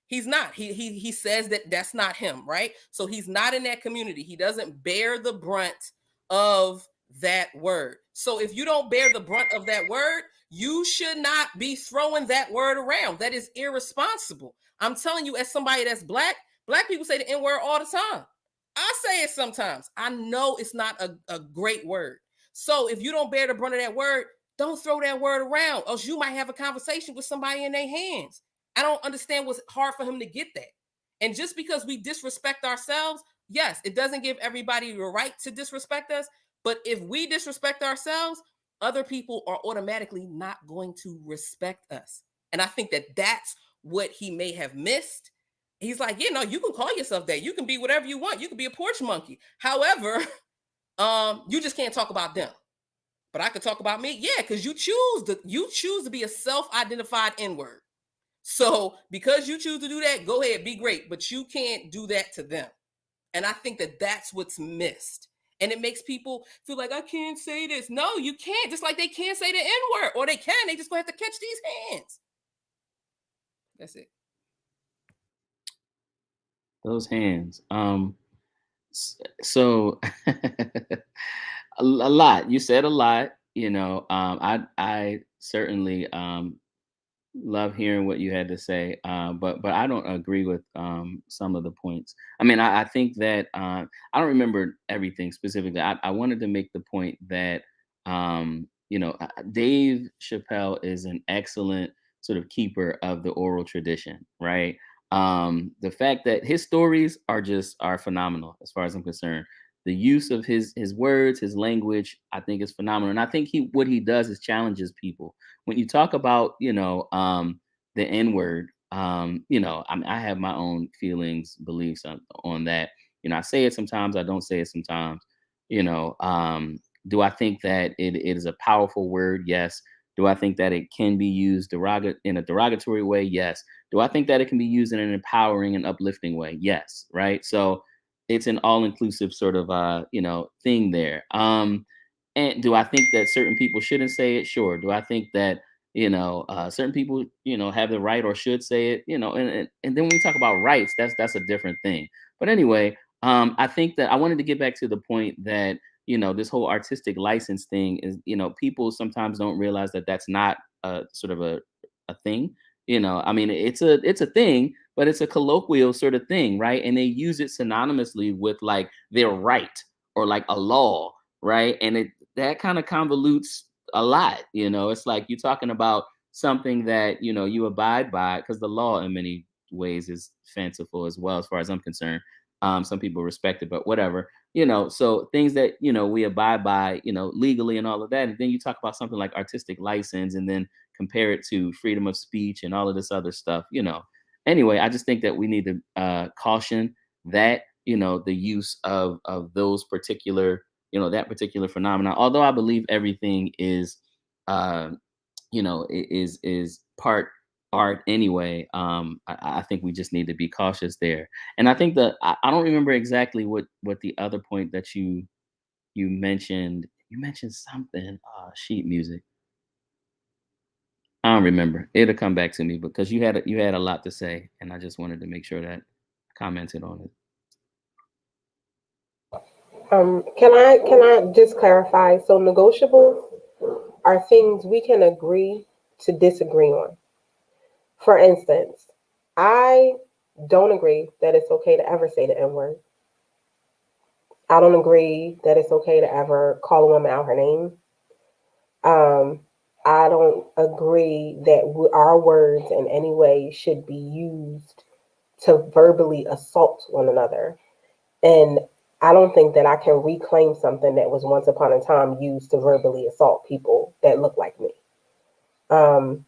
he's not. He says that that's not him, right? So he's not in that community. He doesn't bear the brunt of that word. So if you don't bear the brunt of that word, you should not be throwing that word around. That is irresponsible. I'm telling you, as somebody that's Black people say the N-word all the time. I say it sometimes. I know it's not a great word. So if you don't bear the brunt of that word, don't throw that word around, else you might have a conversation with somebody in their hands. I don't understand what's hard for him to get that. And just because we disrespect ourselves, yes, it doesn't give everybody the right to disrespect us. But if we disrespect ourselves, other people are automatically not going to respect us. And I think that that's what he may have missed. He's like, you know, you can call yourself that. You can be whatever you want. You can be a porch monkey. However, you just can't talk about them. But I could talk about me. Yeah, because you choose to be a self-identified N-word. So because you choose to do that, go ahead, be great, but you can't do that to them. And I think that that's what's missed. And it makes people feel like, I can't say this. No, you can't. Just like they can't say the N-word, or they can. They just gonna have to catch these hands. That's it. Those hands. So a lot. You said a lot. I certainly love hearing what you had to say, but I don't agree with some of the points. I mean, I think that I don't remember everything specifically. I wanted to make the point that Dave Chappelle is an excellent sort of keeper of the oral tradition, right? The fact that his stories are phenomenal as far as I'm concerned. The use of his words, his language, I think is phenomenal, and I think what he does is challenges people. When you talk about the N word, I have my own feelings, beliefs on that. I say it sometimes, I don't say it sometimes. Do I think that it is a powerful word? Yes. Do I think that it can be used in a derogatory way? Yes. Do I think that it can be used in an empowering and uplifting way? Yes. Right. So it's an all-inclusive sort of thing there. And do I think that certain people shouldn't say it? Sure. Do I think that certain people have the right or should say it? And then when we talk about rights, that's a different thing. But anyway, I think that I wanted to get back to the point that this whole artistic license thing is, people sometimes don't realize that that's not a sort of a thing. I mean, it's a thing, but it's a colloquial sort of thing, right? And they use it synonymously with like their right or like a law, right? And that kind of convolutes a lot. It's like you're talking about something that you abide by, because the law in many ways is fanciful as well, as far as I'm concerned. Some people respect it, but whatever. So things that we abide by, legally and all of that. And then you talk about something like artistic license, and then compare it to freedom of speech and all of this other stuff. Anyway, I just think that we need to caution that the use of those particular that particular phenomenon. Although I believe everything is is part art anyway. I think we just need to be cautious there. And I think that I don't remember exactly what the other point that you mentioned. You mentioned something sheet music. I don't remember. It'll come back to me, because you had a lot to say, and I just wanted to make sure that I commented on it. Can I just clarify? So negotiables are things we can agree to disagree on. For instance, I don't agree that it's okay to ever say the N word. I don't agree that it's okay to ever call a woman out her name. Um, I don't agree that our words in any way should be used to verbally assault one another. And I don't think that I can reclaim something that was once upon a time used to verbally assault people that look like me. Um,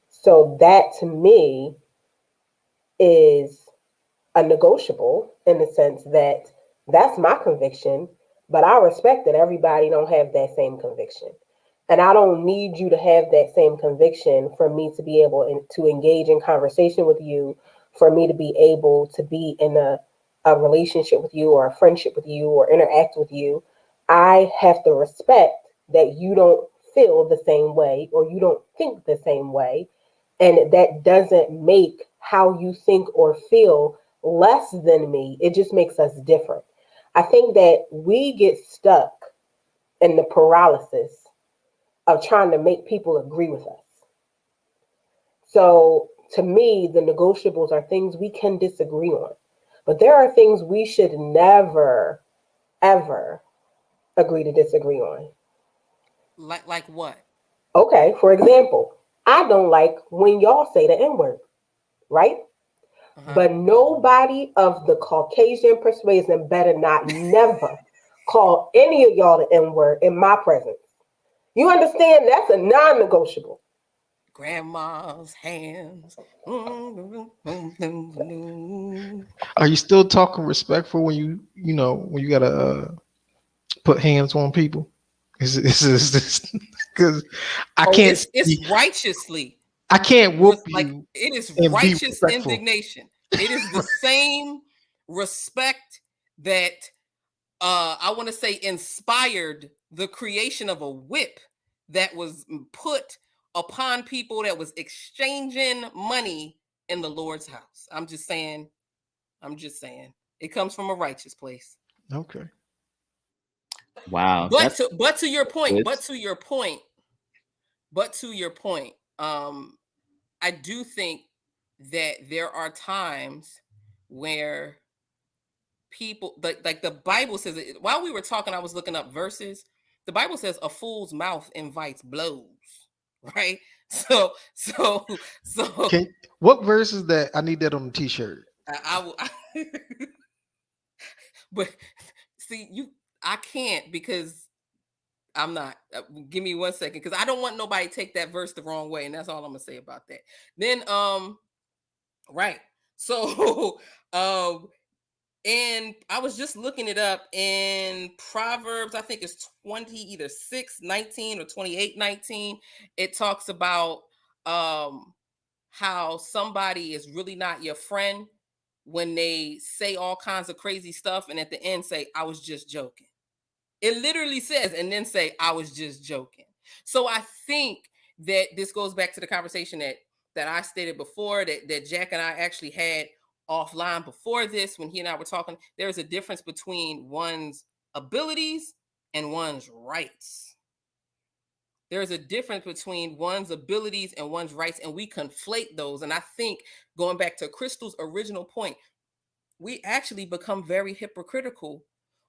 so that to me is a negotiable in the sense that that's my conviction, but I respect that everybody don't have that same conviction. And I don't need you to have that same conviction for me to be able to engage in conversation with you, for me to be able to be in a relationship with you or a friendship with you or interact with you. I have to respect that you don't feel the same way or you don't think the same way. And that doesn't make how you think or feel less than me. It just makes us different. I think that we get stuck in the paralysis of trying to make people agree with us. So to me, the negotiables are things we can disagree on. But there are things we should never, ever agree to disagree on. Like what? Okay, for example, I don't like when y'all say the N word, right? But nobody of the Caucasian persuasion better not never call any of y'all the N word in my presence. You understand? That's a non negotiable. Grandma's hands. Are you still talking respectful when when you gotta put hands on people? Is this because I can't It's see. righteously. I can't whoop you it is and be righteous respectful. indignation. It is the same respect that I want to say inspired the creation of a whip that was put upon people that was exchanging money in the Lord's house. I'm just saying. It comes from a righteous place. Okay. Wow. But to your point, I do think that there are times where people like the Bible says it. While we were talking, I was looking up verses. The Bible says a fool's mouth invites blows, right? So What verse is that? I need that on the t-shirt. I will but see I can't because I'm not. Give me 1 second because I don't want nobody to take that verse the wrong way, and that's all I'm gonna say about that. Then right. So and I was just looking it up in Proverbs, I think it's 20, either 6:19 or 28:19. It talks about how somebody is really not your friend when they say all kinds of crazy stuff and at the end say, I was just joking. It literally says, and then say, I was just joking. So I think that this goes back to the conversation that I stated before, that Jack and I actually had offline before this, when he and I were talking. There's a difference between one's abilities and one's rights. There's a difference between one's abilities and one's rights, and we conflate those. And I think, going back to Crystal's original point, we actually become very hypocritical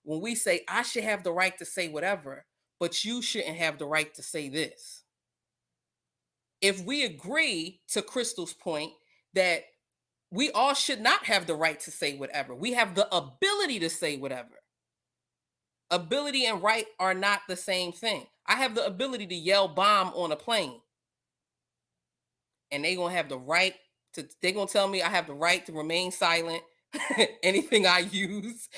when we say, I should have the right to say whatever, but you shouldn't have the right to say this. If we agree to Crystal's point that we all should not have the right to say whatever, we have the ability to say whatever. Ability and right are not the same thing. I have the ability to yell bomb on a plane, and they're going to have the right to, they're going to tell me I have the right to remain silent. Anything I use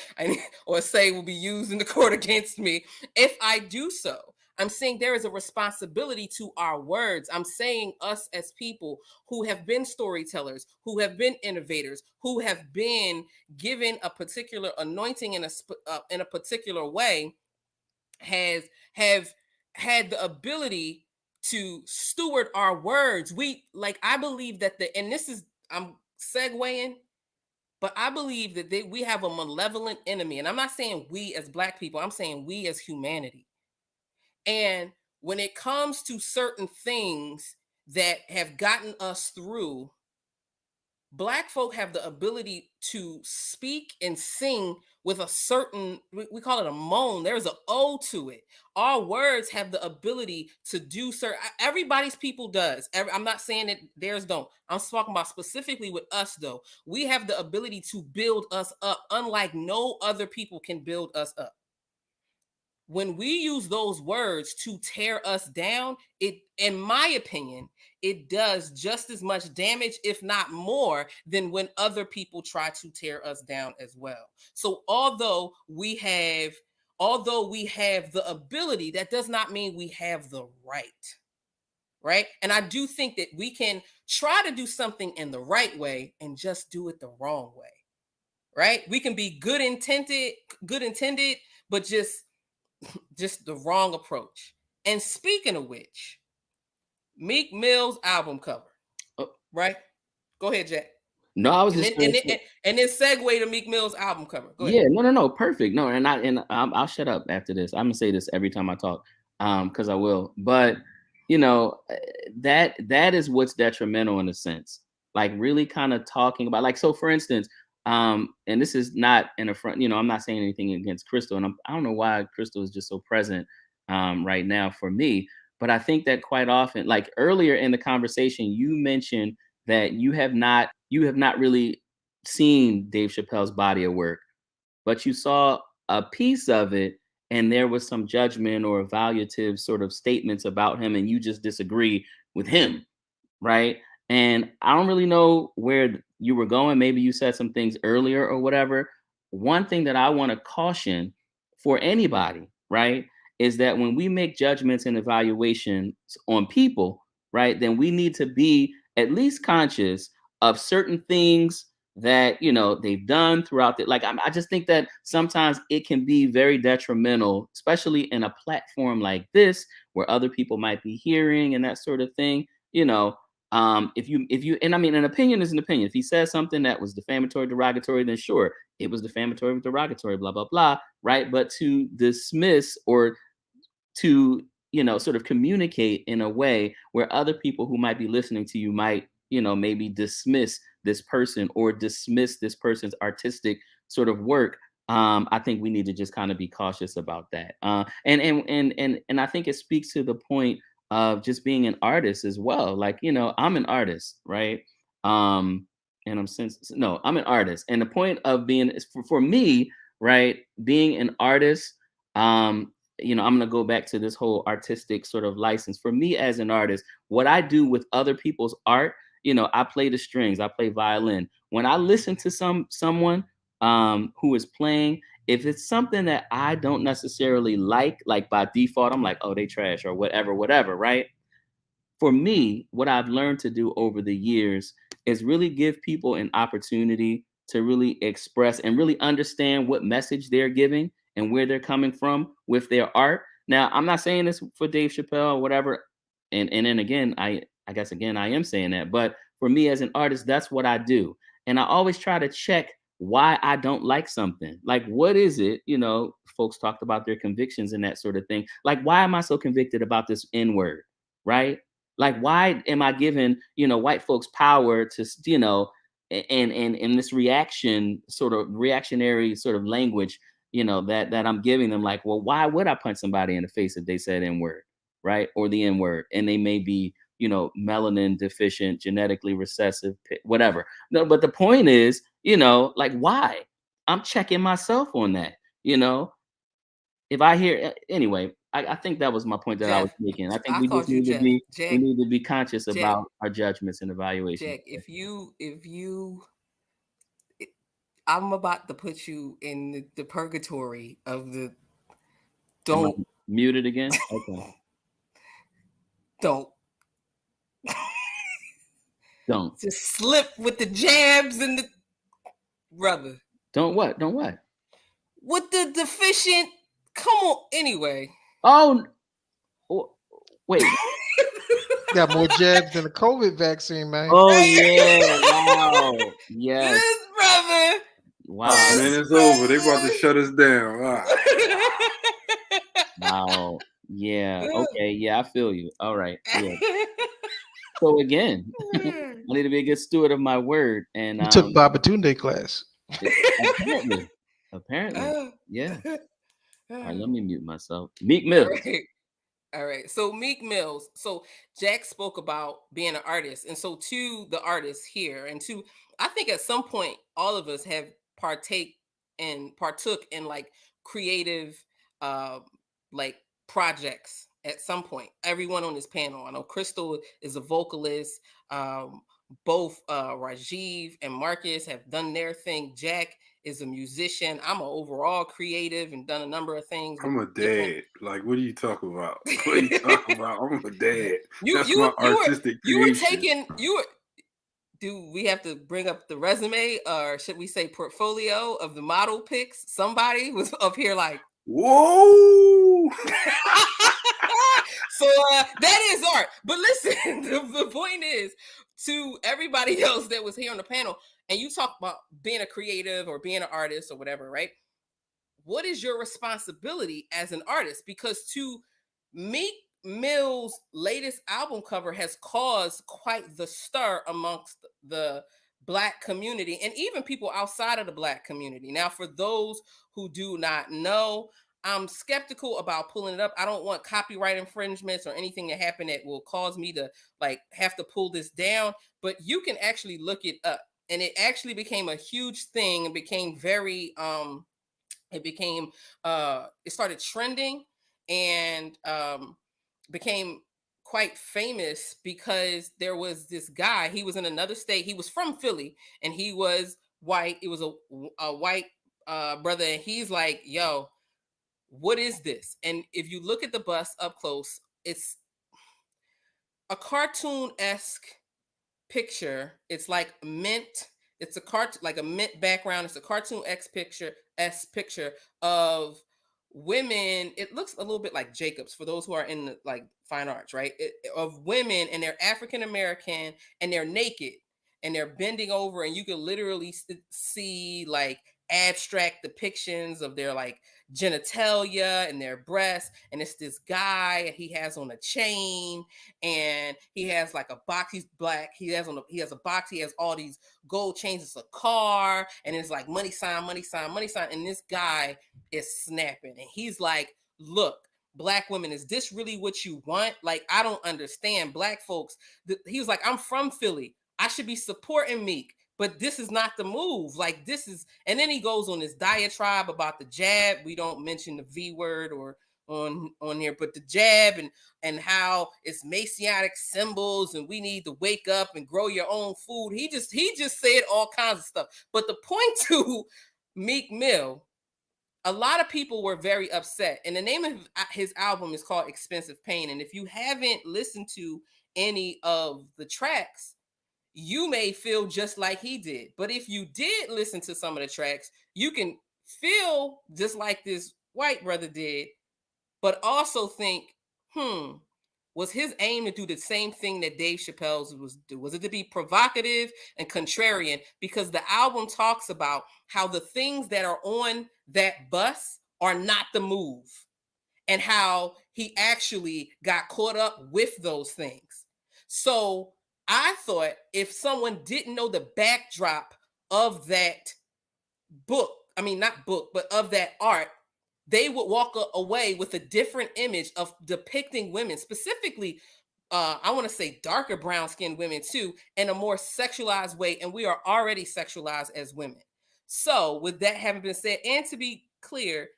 or say will be used in the court against me if I do so. I'm saying there is a responsibility to our words. I'm saying us as people who have been storytellers, who have been innovators, who have been given a particular anointing in a particular way, have had the ability to steward our words. I believe that and this is, I'm segueing, but I believe that we have a malevolent enemy. And I'm not saying we as Black people, I'm saying we as humanity. And when it comes to certain things that have gotten us through, Black folk have the ability to speak and sing with a certain, we call it a moan. There's an O to it. Our words have the ability to do certain, everybody's people does. I'm not saying that theirs don't. I'm talking about specifically with us though. We have the ability to build us up, unlike no other people can build us up. When we use those words to tear us down, it, in my opinion, it does just as much damage, if not more, than when other people try to tear us down as well. So although we have the ability, that does not mean we have the right. Right? And I do think that we can try to do something in the right way and just do it the wrong way. Right? We can be good intended, but just the wrong approach. And speaking of which, Meek Mill's album cover, right? Go ahead, Jack. No, I was and just then, and then segue to Meek Mill's album cover. Go yeah, ahead. no, perfect. No, I'll shut up after this. I'm gonna say this every time I talk, because I will. But you know, that is what's detrimental in a sense. Like really kind of talking about, like, so for instance, and this is not in a front. You know, I'm not saying anything against Crystal, and I don't know why Crystal is just so present right now for me. But I think that quite often, like earlier in the conversation, you mentioned that you have not really seen Dave Chappelle's body of work, but you saw a piece of it and there was some judgment or evaluative sort of statements about him and you just disagree with him, right? And I don't really know where you were going. Maybe you said some things earlier or whatever. One thing that I want to caution for anybody, right, is that when we make judgments and evaluations on people, right, then we need to be at least conscious of certain things that they've done throughout the like I just think that sometimes it can be very detrimental, especially in a platform like this where other people might be hearing and that sort of thing. If you and I mean, an opinion is an opinion. If he says something that was defamatory, derogatory, then sure, it was defamatory, derogatory, blah blah blah, right? But to dismiss or to sort of communicate in a way where other people who might be listening to you might maybe dismiss this person or dismiss this person's artistic sort of work. I think we need to just kind of be cautious about that. And I think it speaks to the point of just being an artist as well. Like, I'm an artist, right? And I'm an artist, and the point of being is for me, right, being an artist. I'm going to go back to this whole artistic sort of license. For me as an artist, what I do with other people's art, I play the strings, I play violin. When I listen to someone who is playing, if it's something that I don't necessarily like by default, I'm like, oh, they trash or whatever, right? For me, what I've learned to do over the years is really give people an opportunity to really express and really understand what message they're giving and where they're coming from with their art. Now, I'm not saying this for Dave Chappelle or whatever. And then again, I guess again, I am saying that. But for me as an artist, that's what I do. And I always try to check why I don't like something. Like, what is it? Folks talked about their convictions and that sort of thing. Like, why am I so convicted about this N word? Right? Like, why am I giving, white folks power to, and this reactionary sort of language, that I'm giving them? Like, well, why would I punch somebody in the face if they said N word, right? Or the N word, and they may be, melanin deficient, genetically recessive, whatever. No, but the point is, like, why? I'm checking myself on that, if I hear anyway. I think that was my point that I was Jeff, making. I think I we just called you need to Jeff. be Jack, we need to be conscious Jack, about our judgments and evaluations. Jack, I'm about to put you in the purgatory of the Am I don't muted again? Okay. don't Don't. just slip with the jabs and the brother Don't what? Don't what? with the deficient. Come on, anyway. Oh, wait. Got more jabs than the COVID vaccine, man. Oh yeah. Wow. Yes. This brother. Wow. Man, it's over. They about to shut us down. Wow. Yeah. Okay. Yeah, I feel you. All right. Yeah. So again, I need to be a good steward of my word. And You took Babatunde class. apparently. Yeah. All right, let me mute myself. Meek Mill. All right. So Meek Mills. So Jack spoke about being an artist. And so to the artists here, and to I think at some point all of us have partook in like creative like projects at some point. Everyone on this panel. I know Crystal is a vocalist. Both Rajiv and Marcus have done their thing. Jack is a musician. I'm an overall creative and done a number of things. I'm a dad. Like, what are you talking about? What are you talking about? I'm a dad. That's my artistic creation. Do we have to bring up the resume, or should we say portfolio of the model pics? Somebody was up here like, whoa. So that is art. But listen, the point is, to everybody else that was here on the panel, and you talk about being a creative or being an artist or whatever, right? What is your responsibility as an artist? Because to Meek Mill's latest album cover has caused quite the stir amongst the Black community and even people outside of the Black community. Now, for those who do not know, I'm skeptical about pulling it up. I don't want copyright infringements or anything to happen that will cause me to like have to pull this down, but you can actually look it up. And it actually became a huge thing and became very it started trending and became quite famous because there was this guy. He was in another state. He was from Philly and he was white. It was a white brother, and he's like, yo, what is this? And if you look at the bus up close, it's a cartoon-esque picture. It's like mint. It's like a mint background. It's a cartoon-esque picture of women. It looks a little bit like Jacobs for those who are in the, like, fine arts, right? Of women, and they're African American, and they're naked, and they're bending over, and you can literally see like abstract depictions of their like genitalia and their breasts. And it's this guy, and he has on a chain, and he has like a box. He's black. He has a box. He has all these gold chains. It's a car, and it's like money sign, money sign, money sign. And this guy is snapping, and he's like, "Look, black women, is this really what you want? Like, I don't understand black folks." He was like, "I'm from Philly. I should be supporting Meek, but this is not the move. Like, this is," and then he goes on this diatribe about the jab. We don't mention the V word or on here, but the jab, and how it's messianic symbols, and we need to wake up and grow your own food. He just said all kinds of stuff. But the point to Meek Mill, a lot of people were very upset. And the name of his album is called Expensive Pain. And if you haven't listened to any of the tracks, you may feel just like he did. But if you did listen to some of the tracks, you can feel just like this white brother did, but also think, was his aim to do the same thing that Dave Chappelle's was do? Was it to be provocative and contrarian? Because the album talks about how the things that are on that bus are not the move, and how he actually got caught up with those things. So I thought if someone didn't know the backdrop of that book, I mean, not book, but of that art, they would walk away with a different image of depicting women, specifically, I want to say darker brown skinned women too, in a more sexualized way. And we are already sexualized as women. So with that having been said, and to be clear,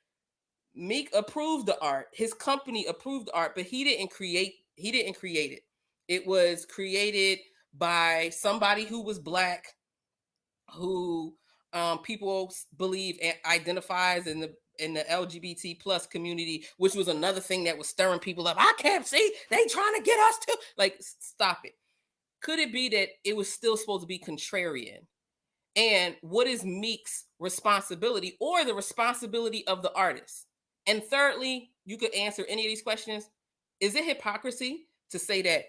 Meek approved the art. His company approved the art, but he didn't create it. It was created by somebody who was black, who people believe identifies in the LGBT plus community, which was another thing that was stirring people up. I can't see, they trying to get us to, like, stop it. Could it be that it was still supposed to be contrarian? And what is Meek's responsibility, or the responsibility of the artist? And thirdly, you could answer any of these questions. Is it hypocrisy to say that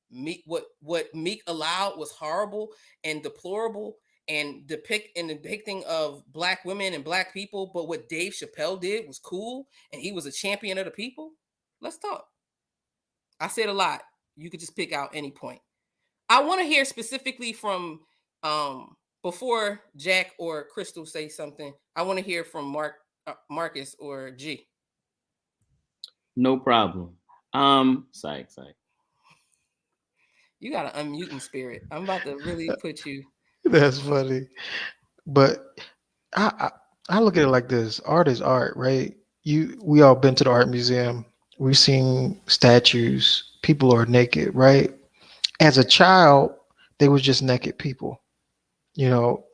Meek, what Meek allowed was horrible and deplorable and depicting of black women and black people, but what Dave Chappelle did was cool and he was a champion of the people? Let's talk. I said a lot. You could just pick out any point. I want to hear specifically from before Jack or Crystal say something. I want to hear from Marcus or G. No problem. Psych. You got an unmuting spirit. I'm about to really put you. That's funny. But I look at it like this: art is art, right? We all been to the art museum. We've seen statues. People are naked, right? As a child, they was just naked people. You know,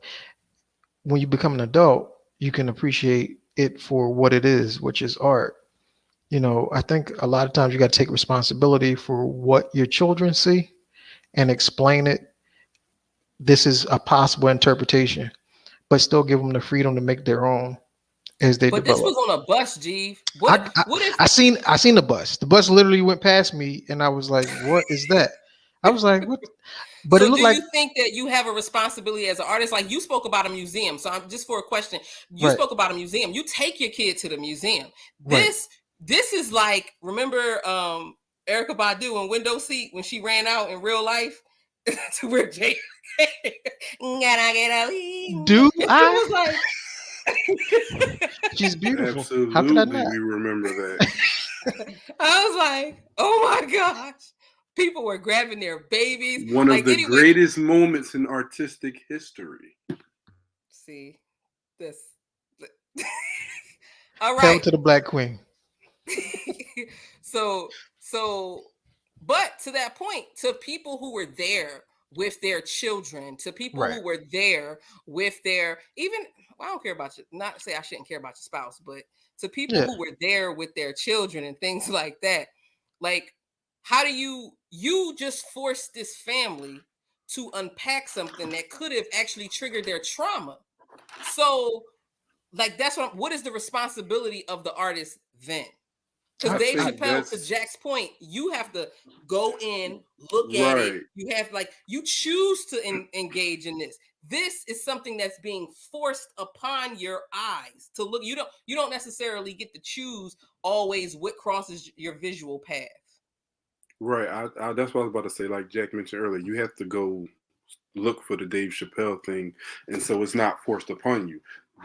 when you become an adult, you can appreciate it for what it is, which is art. You know, I think a lot of times you got to take responsibility for what your children see and explain it. This is a possible interpretation, but still give them the freedom to make their own as they But this develop. was on a bus, G. I, What I, what if I seen the bus. The bus literally went past me, and I was like, "What is that?" I was like, "What?" But it so looked do like you think that you have a responsibility as an artist? Like, you spoke about a museum. So I'm just for a question. You right, spoke about a museum. You take your kid to the museum. right. This is like, remember Erica Badu in Window Seat when she ran out in real life to where Jay gotta get a lean. Do And I? it was like She's beautiful. How could I Absolutely, not? we remember that. I was like, oh my gosh. People were grabbing their babies. One of Like, the anyway, greatest moments in artistic history. see this. All Hail right. to the Black Queen. so but to that point, to people who were there with their children, to people Right. who were there with their, even, I don't care about you, not say I shouldn't care about your spouse, but to people Yeah. who were there with their children and things like that, like, how do you you just forced this family to unpack something that could have actually triggered their trauma. So, like, that's what is the responsibility of the artist then? Because I Dave think Chappelle, to that's Jack's point, you have to go in, look at it. right. You have, like, you choose to engage in this. This is something that's being forced upon your eyes to look. You don't necessarily get to choose always what crosses your visual path. Right. That's what I was about to say. Like Jack mentioned earlier, you have to go look for the Dave Chappelle thing, and so it's not forced upon you.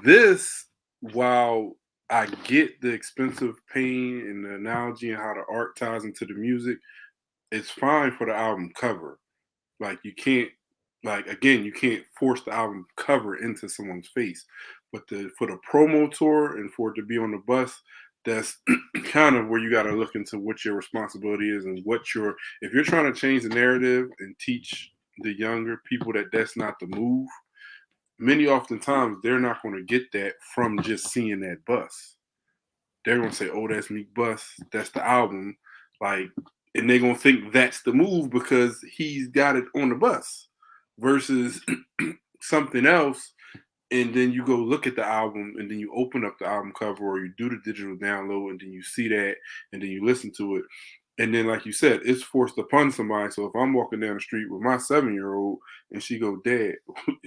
This, while I get the expensive pain and the analogy and how the art ties into the music, it's fine for the album cover. Like you can't, like again, you can't force the album cover into someone's face. But for the promo tour and for it to be on the bus, that's kind of where you got to look into what your responsibility is and what your, if you're trying to change the narrative and teach the younger people that that's not the move. Many oftentimes they're not going to get that from just seeing that bus. They're gonna say, "Oh, that's Meek Bus. That's the album." Like, and they're gonna think that's the move because he's got it on the bus, versus something else. And then you go look at the album, and then you open up the album cover, or you do the digital download, and then you see that, and then you listen to it. And then, like you said, it's forced upon somebody. So if I'm walking down the street with my 7-year-old and she go, "Dad,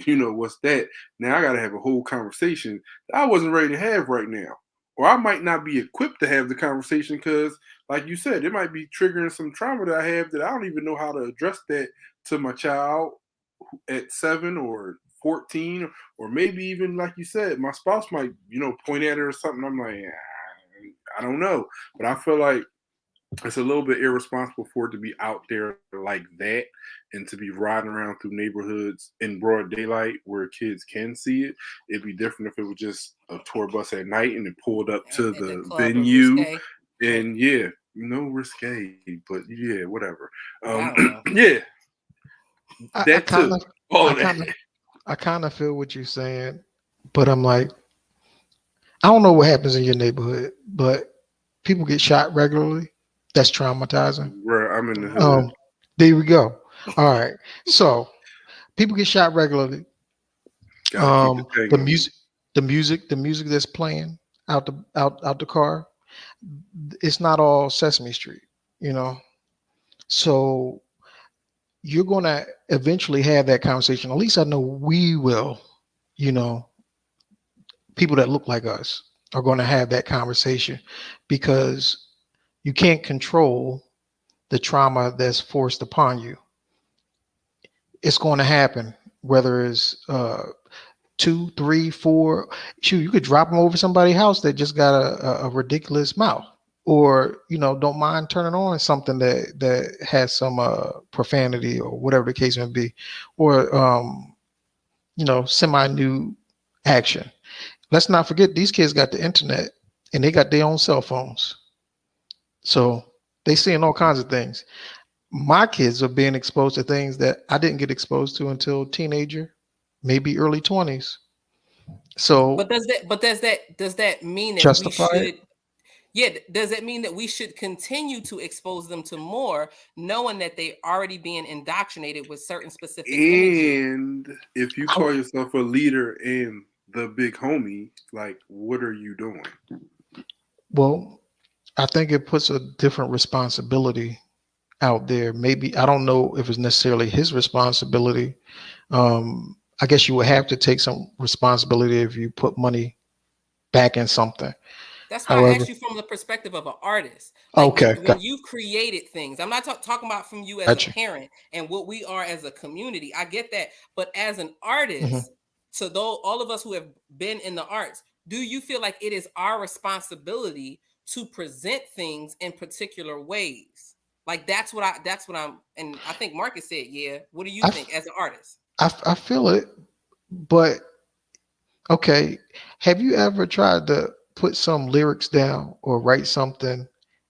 what's that?" Now I got to have a whole conversation that I wasn't ready to have right now. Or I might not be equipped to have the conversation because, like you said, it might be triggering some trauma that I have that I don't even know how to address that to my child at 7 or 14, or maybe even, like you said, my spouse might, point at it or something. I'm like, I don't know. But I feel like it's a little bit irresponsible for it to be out there like that and to be riding around through neighborhoods in broad daylight where kids can see it. It'd be different if it was just a tour bus at night and it pulled up to At the the club of venue. risque. And yeah, no risque, but yeah, whatever. I don't know. Yeah, I that kind too. of, All I of that. kind of, I kind of feel what you're saying, but I'm like, I don't know what happens in your neighborhood, but people get shot regularly. That's traumatizing. Where I'm in the hood. Um, there we go. All right. So people get shot regularly. Gotta keep it The tango. music that's playing out the car. It's not all Sesame Street, you know. So you're gonna eventually have that conversation. At least I know we will. You know, people that look like us are going to have that conversation because you can't control the trauma that's forced upon you. It's going to happen, whether it's two, three, four. Shoot, you could drop them over somebody's house that just got a ridiculous mouth, or don't mind turning on something that has some profanity or whatever the case may be, or semi nude action. Let's not forget these kids got the internet and they got their own cell phones, so they seeing all kinds of things. My kids are being exposed to things that I didn't get exposed to until teenager, maybe early 20s. But So does that mean that we justify it. should? Yeah, does that mean that we should continue to expose them to more, knowing that they already being indoctrinated with certain specific images? And if you call yourself a leader and the big homie, like, what are you doing? Well, I think it puts a different responsibility out there. Maybe I don't know if it's necessarily his responsibility. I guess you would have to take some responsibility if you put money back in something. That's why I However, asked you from the perspective of an artist. Like okay, when you've created things. I'm not talking about from you as a got you. parent and what we are as a community. I get that. But as an Mhm. artist, to though all of us who have been in the arts, do you feel like it is our responsibility to present things in particular ways? Like that's what I'm and I think Marcus said, yeah. What do you I, think as an artist? I feel it, but okay. Have you ever tried to put some lyrics down or write something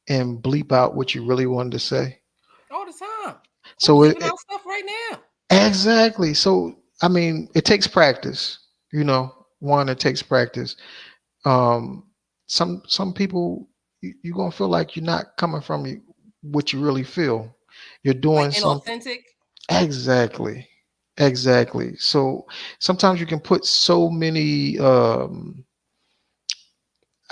and bleep out what you really wanted to say? All the time. I'm So bleeping out stuff right now. exactly. So I mean, it takes practice. One, it takes practice. Um, some people you're gonna feel like you're not coming from what you really feel. You're doing Like something. inauthentic. Exactly. Exactly. So sometimes you can put so many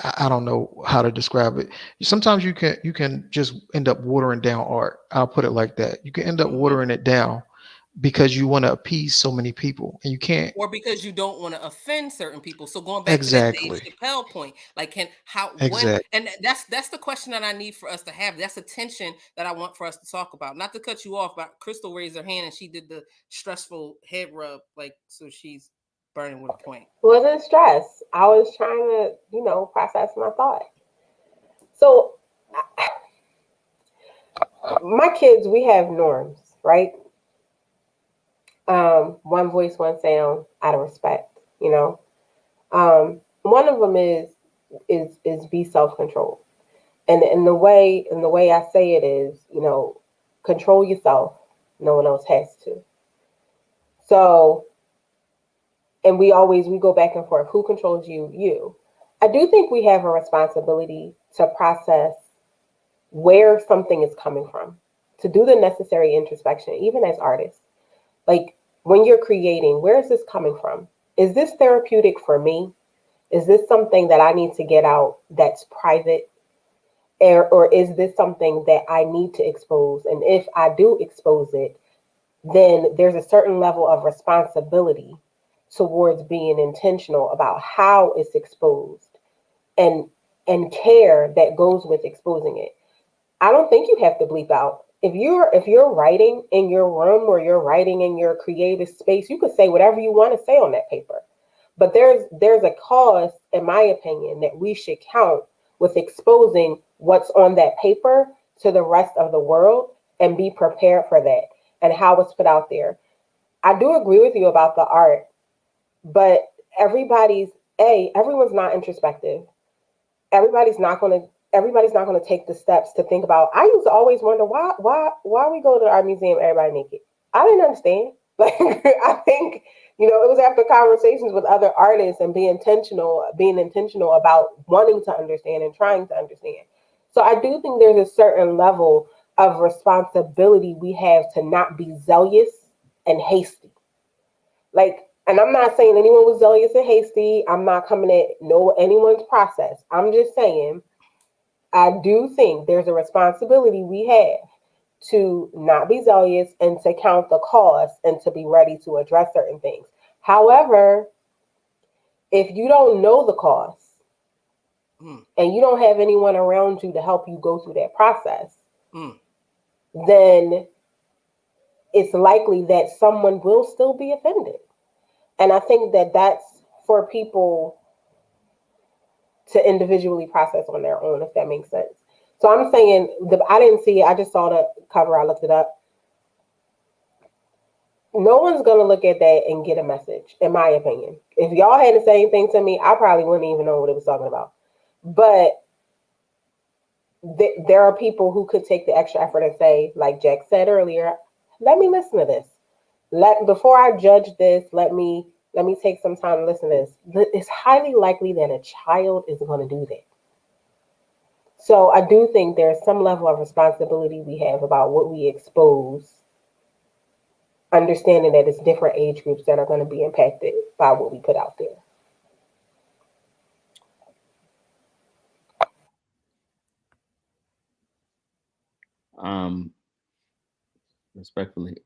I don't know how to describe it. Sometimes you can just end up watering down art. I'll put it like that. You can end up Hmm. watering it down because you want to appease so many people and you can't. Or because you don't want to offend certain people. So going back to that Dave Exactly. Chappelle point, like can how what Exactly. and that's the question that I need for us to have. That's a tension that I want for us to talk about. Not to cut you off, but Crystal raised her hand and she did the stressful head rub, like so she's burning with a point. Wasn't stress. I was trying to, process my thought. So my kids, we have norms, right? One voice, one sound, out of respect. One of them is be self controlled, and the way I say it is, control yourself. No one else has to. So, and we go back and forth. Who controls you? You. I do think we have a responsibility to process where something is coming from, to do the necessary introspection, even as artists. Like when you're creating, where is this coming from? Is this therapeutic for me? Is this something that I need to get out that's private? Or is this something that I need to expose? And if I do expose it, then there's a certain level of responsibility towards being intentional about how it's exposed and care that goes with exposing it. I don't think you have to bleep out. If you're writing in your room or you're writing in your creative space, you could say whatever you want to say on that paper. But there's a cost, in my opinion, that we should count with exposing what's on that paper to the rest of the world and be prepared for that and how it's put out there. I do agree with you about the art, but everyone's not introspective. Everybody's not going to take the steps to think about. I used to always wonder why we go to our museum everybody naked. I didn't understand. Like I think it was after conversations with other artists and being intentional about wanting to understand and trying to understand. So I do think there's a certain level of responsibility we have to not be zealous and hasty. Like, and I'm not saying anyone was zealous and hasty. I'm not coming at anyone's process. I'm just saying I do think there's a responsibility we have to not be zealous and to count the cost and to be ready to address certain things. However, if you don't know the cost Mm, and you don't have anyone around you to help you go through that process, mm. then it's likely that someone will still be offended. And I think that that's for people to individually process on their own, if that makes sense. So I'm saying I didn't see it. I just saw the cover. I looked it up. No one's gonna look at that and get a message, in my opinion. If y'all had the same thing to me, I probably wouldn't even know what it was talking about. But there are people who could take the extra effort and say, like Jack said earlier, let me listen to this. Before I judge this, let me take some time to listen to this. It's highly likely that a child is going to do that. So I do think there's some level of responsibility we have about what we expose, understanding that it's different age groups that are going to be impacted by what we put out there. Um, respectfully.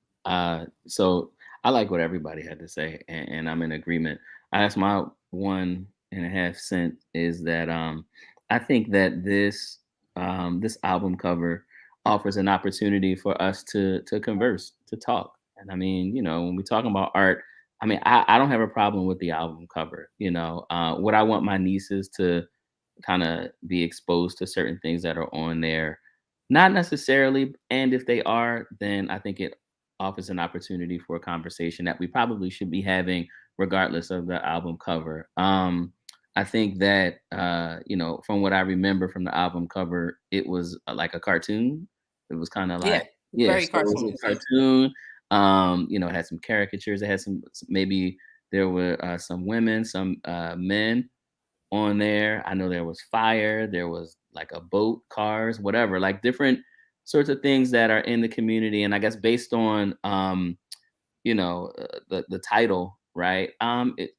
So I like what everybody had to say, and I'm in agreement. I guess my 1.5 cent is that I think that this album cover offers an opportunity for us to converse, to talk. And I mean, when we talk about art, I mean, I don't have a problem with the album cover. What I want my nieces to kind of be exposed to certain things that are on there. Not necessarily, and if they are, then I think it offers an opportunity for a conversation that we probably should be having regardless of the album cover. I think that from what I remember from the album cover, it was like a cartoon. It was kind of Yeah, like, it's yeah, very so it was a cartoonish. Yeah. cartoon. It had some caricatures. It had maybe there were some women, some men on there. I know there was fire, there was like a boat, cars, whatever, like different sorts of things that are in the community. And I guess based on the title, right?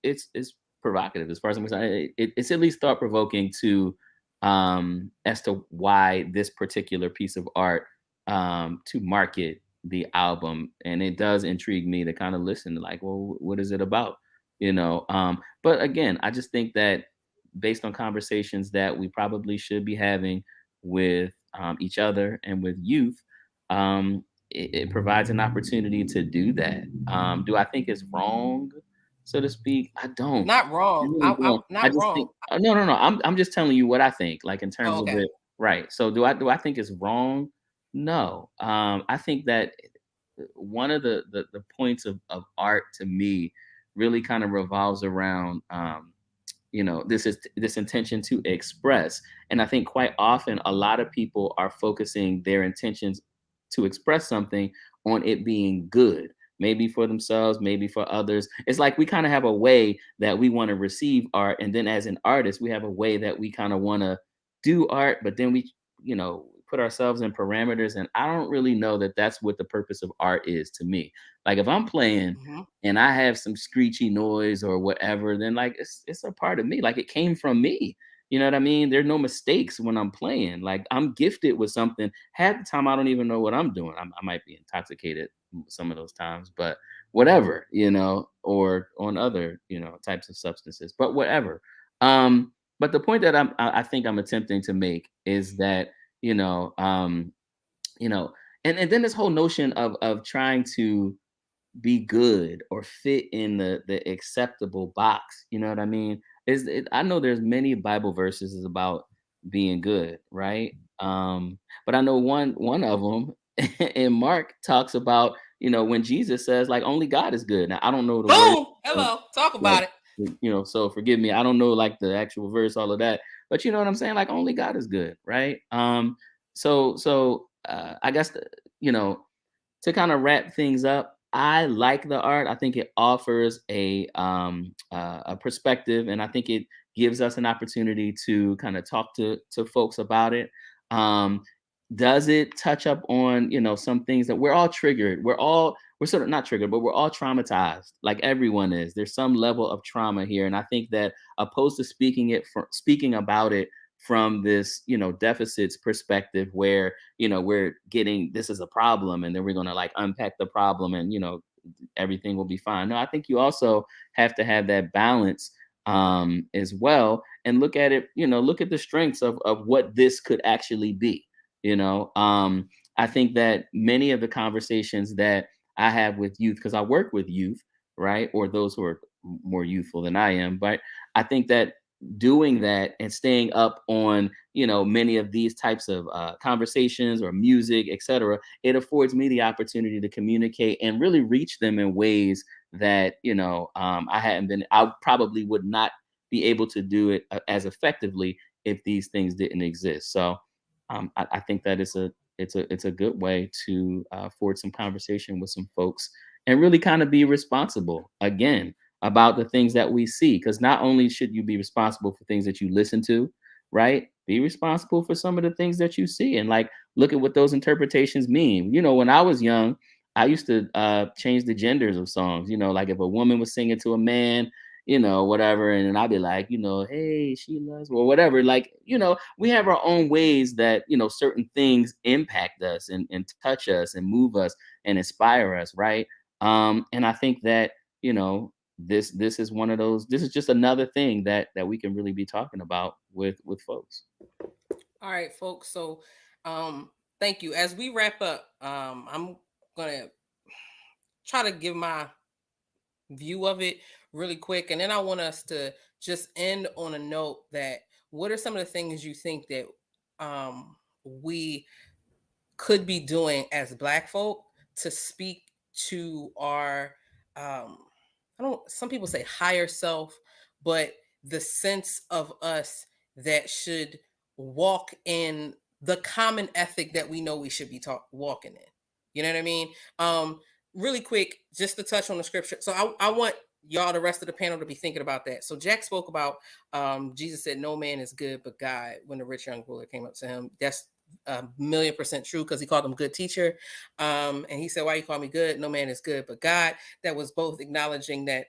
It's provocative as far as I'm concerned. It's at least thought provoking to as to why this particular piece of art to market the album, and it does intrigue me to kind of listen to like, well, what is it about? But again, I just think that based on conversations that we probably should be having with each other and with youth, it provides an opportunity to do that. Do I think it's wrong, so to speak? I don't. Not I wrong. really don't. I Not just wrong. think no, no, no. I'm just telling you what I think, like in Oh, terms of okay. it. Right. So do I think it's wrong? No. I think that one of the points of art to me really kind of revolves around this intention to express. And I think quite often a lot of people are focusing their intentions to express something on it being good, maybe for themselves, maybe for others. It's like we kind of have a way that we want to receive art, and then as an artist we have a way that we kind of want to do art, but then we put ourselves in parameters, and I don't really know that that's what the purpose of art is to me. Like if I'm playing Hmm. and I have some screechy noise or whatever, then like it's a part of me. Like it came from me. You know what I mean? There's no mistakes when I'm playing. Like I'm gifted with something. Half the time I don't even know what I'm doing. I might be intoxicated some of those times, but whatever, or on other, types of substances, but whatever. But the point that I think I'm attempting to make is that, you know, um, you know, and then this whole notion of trying to be good or fit in the acceptable box. You know what I mean? I know there's many Bible verses is about being good, right? But I know one of them in Mark talks about when Jesus says like only God is good. Now I don't know the word, Boom. Hello. Talk like about it. so forgive me, I don't know like the actual verse, all of that, but you know what I'm saying, like only God is good, right? I guess you know to kind of wrap things up, I like the art. I think it offers a perspective, and I think it gives us an opportunity to kind of talk to folks about it. Um, does it touch up on some things that we're all triggered? We're sort of not triggered, but we're all traumatized. Like everyone is. There's some level of trauma here, and I think that opposed to speaking about it from this deficits perspective where we're getting this is a problem and then we're going to like unpack the problem and everything will be fine. No, I think you also have to have that balance as well, and look at it, look at the strengths of what this could actually be. I think that many of the conversations that I have with youth, because I work with youth, right, or those who are more youthful than I am, but I think that doing that and staying up on many of these types of conversations or music, etc., it affords me the opportunity to communicate and really reach them in ways that I probably would not be able to do it as effectively if these things didn't exist. So I think that it's a good way to forward some conversation with some folks and really kind of be responsible again about the things that we see. Because not only should you be responsible for things that you listen to, right? Be responsible for some of the things that you see and like look at what those interpretations mean. When I was young, I used to change the genders of songs. Like if a woman was singing to a man, whatever, and then I'd be like, hey, she loves, or whatever. Like, we have our own ways that certain things impact us and touch us and move us and inspire us, right? And I think that this is one of those. This is just another thing that we can really be talking about with folks. All right, folks. So, thank you. As we wrap up, I'm gonna try to give my view of it really quick, and then I want us to just end on a note that what are some of the things you think that we could be doing as Black folk to speak to our I don't, some people say higher self, but the sense of us that should walk in the common ethic that we know we should be walking in. You know what I mean? Really quick, just to touch on the scripture. So I want y'all, the rest of the panel, to be thinking about that. So Jack spoke about Jesus said no man is good but God when the rich young ruler came up to him. That's 1,000,000% true, because he called him good teacher. And he said, why you call me good? No man is good but God. That was both acknowledging that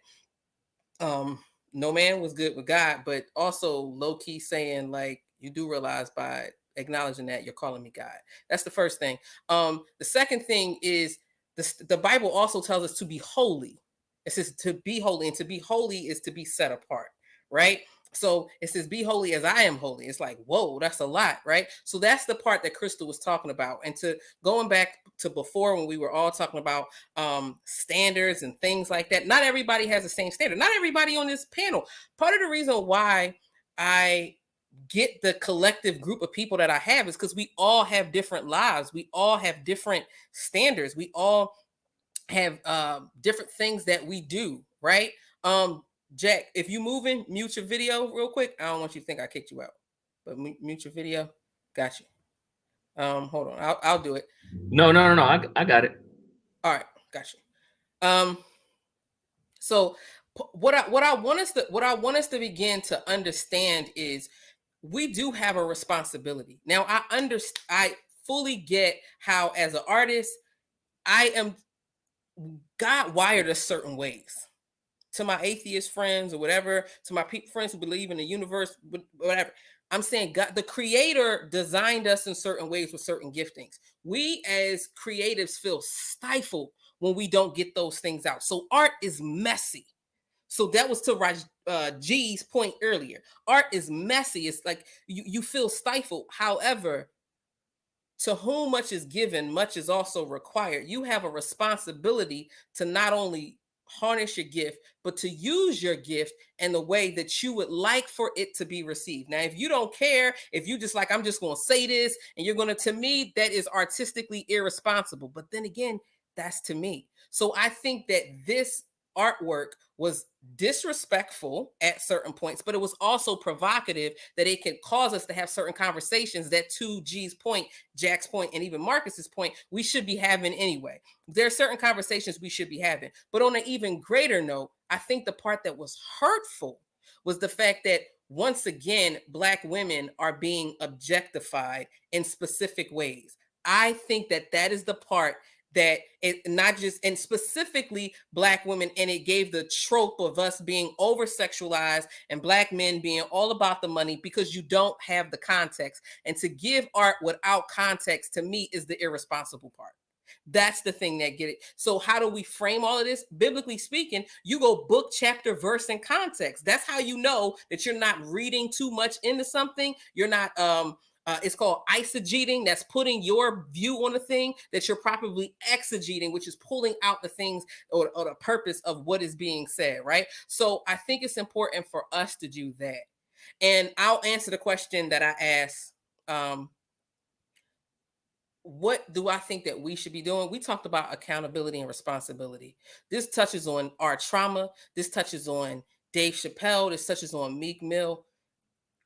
um no man was good with God, but also low-key saying, like, you do realize by acknowledging that you're calling me God. That's the first thing. The second thing is the Bible also tells us to be holy. It says to be holy, and to be holy is to be set apart, right? So it says, be holy as I am holy. It's like, whoa, that's a lot, right? So that's the part that Crystal was talking about. And to going back to before, when we were all talking about standards and things like that, not everybody has the same standard. Not everybody on this panel. Part of the reason why I get the collective group of people that I have is because we all have different lives. We all have different standards. We all have different things that we do, right? Jack, if you moving, mute your video real quick. I don't want you to think I kicked you out, but mute your video. Got you. Hold on, I'll do it. No. I got it. All right, got you. So what I want us to begin to understand is we do have a responsibility. Now I fully get how, as an artist, I am God wired us certain ways. To my atheist friends or whatever, to my friends who believe in the universe, whatever, I'm saying God, the creator, designed us in certain ways with certain giftings. We as creatives feel stifled when we don't get those things out. So art is messy. So that was to G's point earlier. Art is messy. It's like you feel stifled. However, to whom much is given, much is also required. You have a responsibility to not only harness your gift, but to use your gift in the way that you would like for it to be received. Now, if you don't care, if you just like, I'm just going to say this, and you're going to me, that is artistically irresponsible. But then again, that's to me. So I think that this artwork was disrespectful at certain points, but it was also provocative, that it can cause us to have certain conversations that, to G's point, Jack's point, and even Marcus's point, we should be having anyway. There are certain conversations we should be having. But on an even greater note, I think the part that was hurtful was the fact that, once again, Black women are being objectified in specific ways. I think that that is the part that it not just, and specifically Black women, and it gave the trope of us being over sexualized and Black men being all about the money because you don't have the context. And to give art without context, to me, is the irresponsible part. That's the thing that get it. So how do we frame all of this? Biblically speaking, you go book, chapter, verse, and context. That's how you know that you're not reading too much into something. You're not it's called eisegeting. That's putting your view on the thing, that you're properly exegeting, which is pulling out the things or the purpose of what is being said, right? So I think it's important for us to do that. And I'll answer the question that I asked. What do I think that we should be doing? We talked about accountability and responsibility. This touches on our trauma. This touches on Dave Chappelle. This touches on Meek Mill.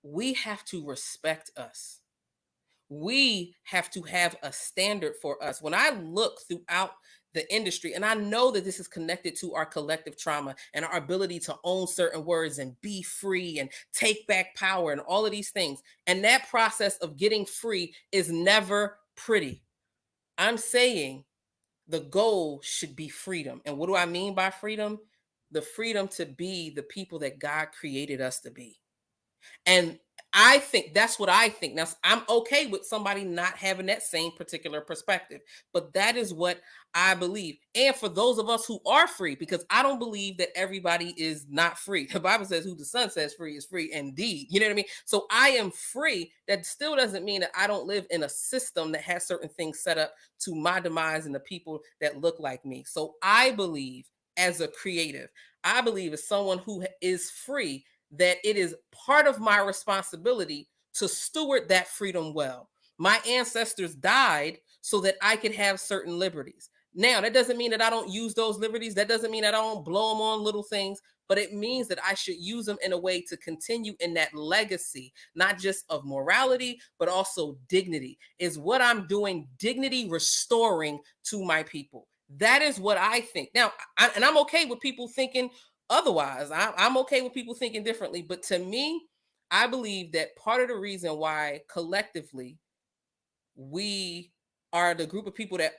We have to respect us. We have to have a standard for us. When I look throughout the industry, and I know that this is connected to our collective trauma and our ability to own certain words and be free and take back power and all of these things. And that process of getting free is never pretty. I'm saying the goal should be freedom. And what do I mean by freedom? The freedom to be the people that God created us to be. And I think that's what I think. Now, I'm okay with somebody not having that same particular perspective, but that is what I believe. And for those of us who are free, because I don't believe that everybody is not free. The Bible says who the Son says free is free indeed. You know what I mean? So I am free. That still doesn't mean that I don't live in a system that has certain things set up to my demise and the people that look like me. So I believe, as a creative, I believe as someone who is free, that it is part of my responsibility to steward that freedom well. My ancestors died so that I could have certain liberties. Now, that doesn't mean that I don't use those liberties. That doesn't mean that I don't blow them on little things, but it means that I should use them in a way to continue in that legacy, not just of morality, but also dignity. Is what I'm doing dignity restoring to my people? That is what I think. Now, and I'm okay with people thinking otherwise. I'm okay with people thinking differently. But to me, I believe that part of the reason why collectively we are the group of people that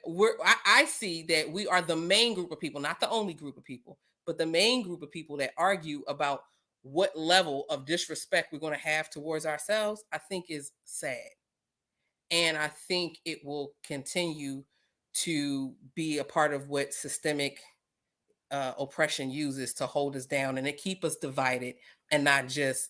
I see that we are the main group of people, not the only group of people, but the main group of people that argue about what level of disrespect we're going to have towards ourselves, I think is sad. And I think it will continue to be a part of what systemic oppression uses to hold us down and to keep us divided and not just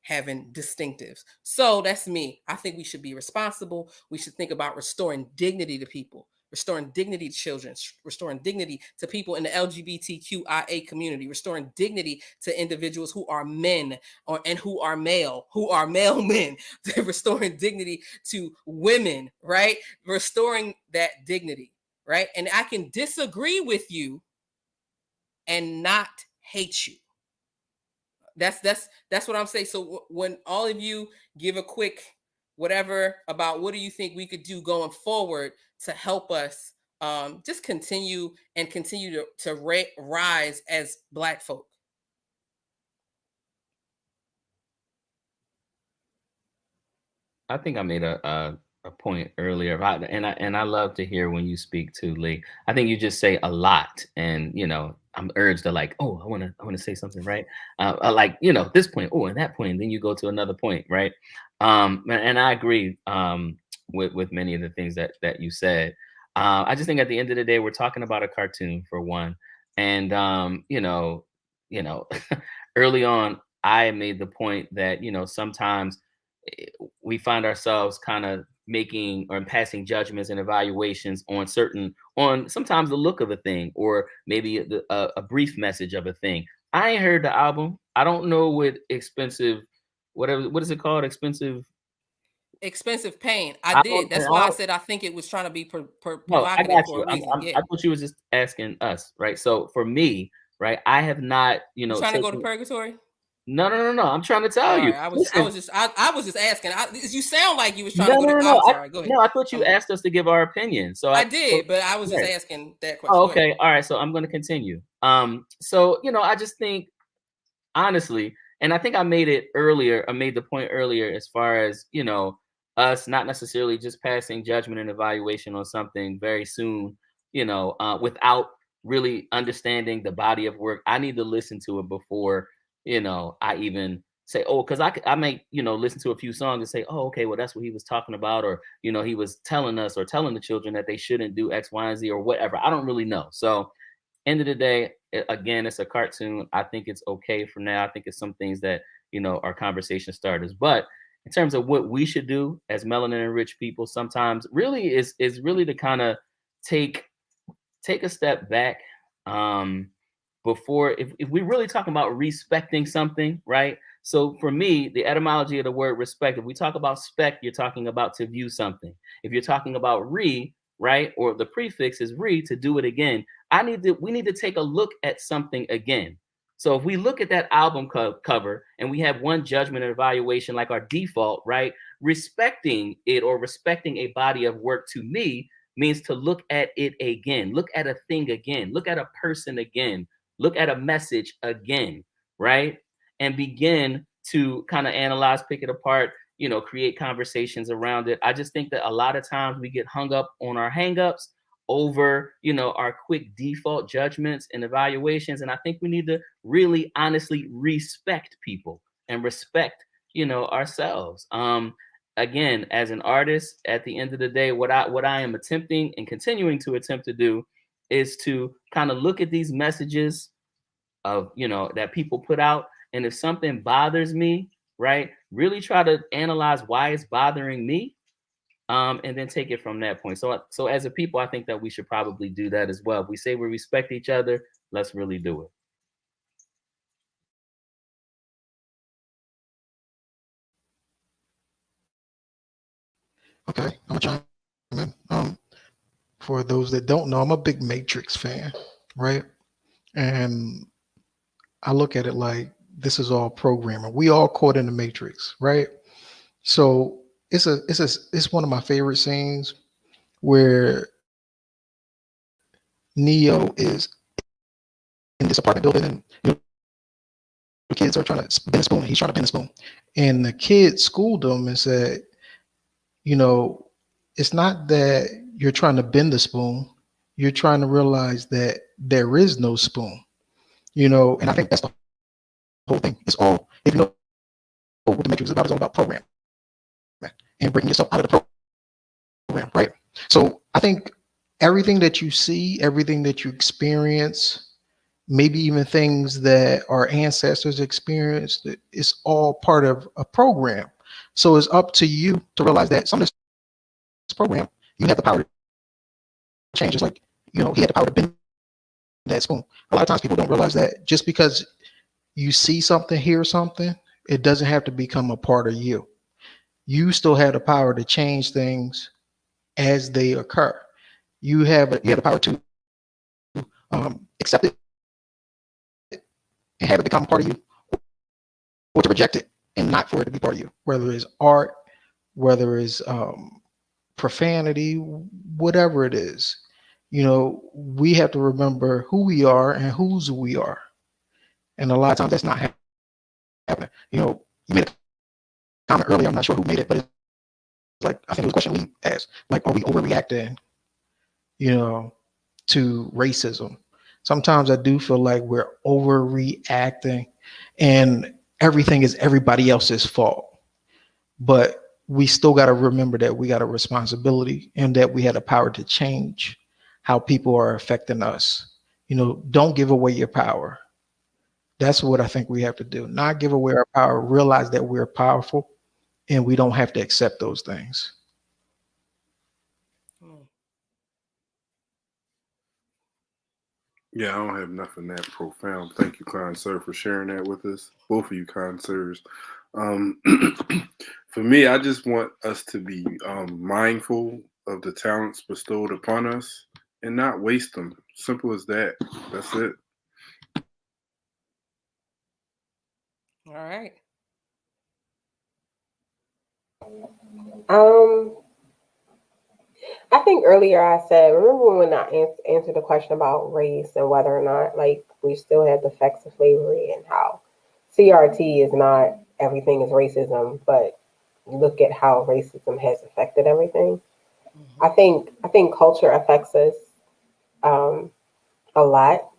having distinctives. So that's me. I think we should be responsible. We should think about restoring dignity to people, restoring dignity to children, restoring dignity to people in the LGBTQIA community, restoring dignity to individuals who are men and who are male men, restoring dignity to women, right? Restoring that dignity, right? And I can disagree with you and not hate you. That's what I'm saying. So when all of you give a quick whatever about what do you think we could do going forward to help us just continue to rise as Black folk. I think I made a point earlier about, and I love to hear when you speak to Lee. I think you just say a lot, and I'm urged to like, oh, I want to say something, right? Like this point, oh, and that point, and then you go to another point, right? And I agree with many of the things that you said. I just think at the end of the day, we're talking about a cartoon for one, and you know, early on, I made the point that sometimes we find ourselves kind of making or passing judgments and evaluations on sometimes the look of a thing or maybe a brief message of a thing. I ain't heard the album. I don't know what is it called, Expensive pain. I I did. don't, That's why I said I think it was trying to be no, I provocative got for you. a reason. Yeah. I thought you was just asking us, right? So for me, right, I have not You trying to go to taken. purgatory? No. I'm trying to tell All you. right. Listen, I was just asking. You sound like you was trying to no, go no, to. no, I'm no. sorry. Go ahead. I thought you asked us to give our opinion. So I did, but I was just right. asking that question. Oh, Go ahead. okay. All right. So I'm going to continue. So I just think honestly, and I think I made it earlier. I made the point earlier as far as us not necessarily just passing judgment and evaluation on something very soon. Without really understanding the body of work. I need to listen to it before I even say, oh, because I may listen to a few songs and say, oh, okay, well that's what he was talking about, or he was telling us or telling the children that they shouldn't do X, Y, and Z or whatever. I don't really know. So end of the day, again, it's a cartoon. I think it's okay for now. I think it's some things that are conversation starters. But in terms of what we should do as melanin enriched people, sometimes really is really to kind of take a step back before if we're really talking about respecting something, right? So for me, the etymology of the word respect, if we talk about spec, you're talking about to view something. If you're talking about right, or the prefix is to do it again. We need to take a look at something again. So if we look at that album cover and we have one judgment and evaluation like our default, right? Respecting it or respecting a body of work to me means to look at it again, look at a thing again, look at a person again, look at a message again, right? And begin to kind of analyze, pick it apart, create conversations around it. I just think that a lot of times we get hung up on our hangups over, our quick default judgments and evaluations. And I think we need to really honestly respect people and respect, ourselves. Again, as an artist, at the end of the day, what I am attempting and continuing to attempt to do is to kind of look at these messages of that people put out, and if something bothers me, right, really try to analyze why it's bothering me, and then take it from that point. So as a people, I think that we should probably do that as well. If we say we respect each other, let's really do it. Okay, I'm gonna chime in. For those that don't know, I'm a big Matrix fan, right? And I look at it like this is all programming. We all caught in the Matrix, right? So it's one of my favorite scenes where Neo is in this apartment building, and the kids are trying to bend a spoon. He's trying to bend a spoon, and the kid schooled him and said, you know, it's not that you're trying to bend the spoon. You're trying to realize that there is no spoon, and I think that's the whole thing. It's all, if you know what the Matrix is about, it's all about program and breaking yourself out of the program, right? So I think everything that you see, everything that you experience, maybe even things that our ancestors experienced, it's all part of a program. So it's up to you to realize that some of this program, you have the power to change. Just like, he had the power to bend that spoon. A lot of times people don't realize that just because you see something, hear something, it doesn't have to become a part of you. You still have the power to change things as they occur. You have the power to accept it and have it become a part of you, or to reject it and not for it to be part of you. Whether it's art, whether it's profanity, whatever it is. We have to remember who we are and whose we are. And a lot of times that's not happening. You made a comment earlier, I'm not sure who made it, but it's like, I think it was a question Lee asked, like, are we overreacting, to racism? Sometimes I do feel like we're overreacting and everything is everybody else's fault. But we still got to remember that we got a responsibility and that we had the power to change how people are affecting us. Don't give away your power. That's what I think we have to do. Not give away our power, realize that we're powerful and we don't have to accept those things. Hmm. Yeah, I don't have nothing that profound. Thank you, kind sir, for sharing that with us. Both of you, kind sirs. Um, for me, I just want us to be mindful of the talents bestowed upon us and not waste them. Simple as that. That's it. All right. Um, I think earlier I said, remember when I answered the question about race and whether or not like we still have the effects of slavery and how CRT is not everything is racism, but look at how racism has affected everything. Mm-hmm. I think culture affects us um, a lot,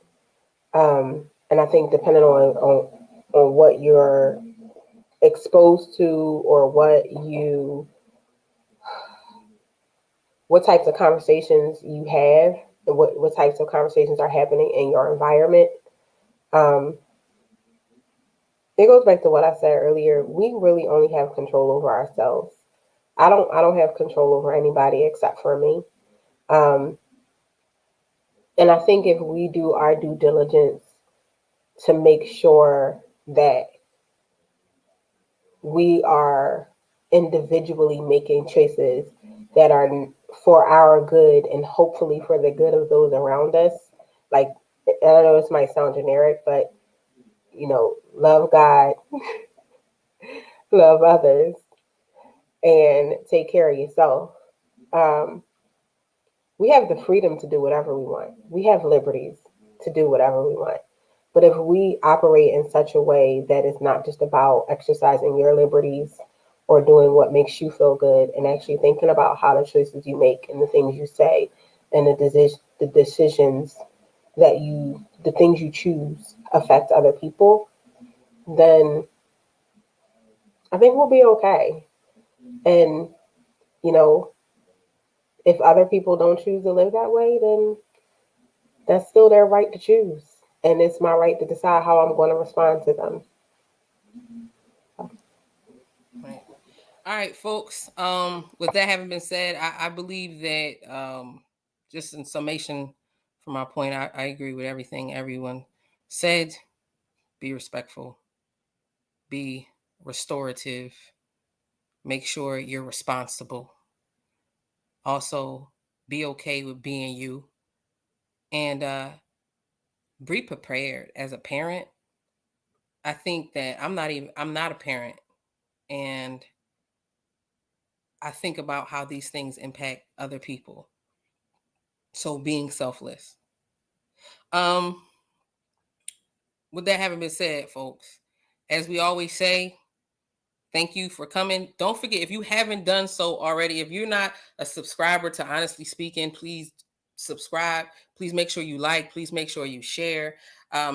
and I think depending on what you're exposed to or what types of conversations you have and what types of conversations are happening in your environment. Um, it goes back to what I said earlier. We really only have control over ourselves. I don't have control over anybody except for me. Um, and I think if we do our due diligence to make sure that we are individually making choices that are for our good and hopefully for the good of those around us. Like, I know this might sound generic, but love God, love others, and take care of yourself. Um, we have the freedom to do whatever we want. We have liberties to do whatever we want. But if we operate in such a way that is not just about exercising your liberties or doing what makes you feel good and actually thinking about how the choices you make and the things you say and the decisions the things you choose affect other people, then I think we'll be okay. And, you know, if other people don't choose to live that way, then that's still their right to choose. And it's my right to decide how I'm going to respond to them. Right. All right, folks. With that having been said, I believe that just in summation from my point, I agree with everything everyone said. Be respectful, be restorative, make sure you're responsible. Also, be okay with being you, and be prepared as a parent. I think that I'm not a parent, and I think about how these things impact other people. So being selfless. Um, with that having been said, folks, as we always say, Thank you for coming. Don't forget, if you haven't done so already, if you're not a subscriber to Honestly Speaking, please subscribe. Please make sure you like. Please make sure you share.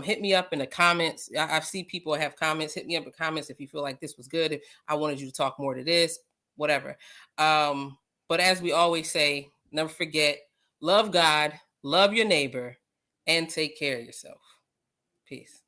Hit me up in the comments. I see people have comments. Hit me up in comments if you feel like this was good. If I wanted you to talk more to this, whatever. But as we always say, never forget, love God, love your neighbor, and take care of yourself. Peace.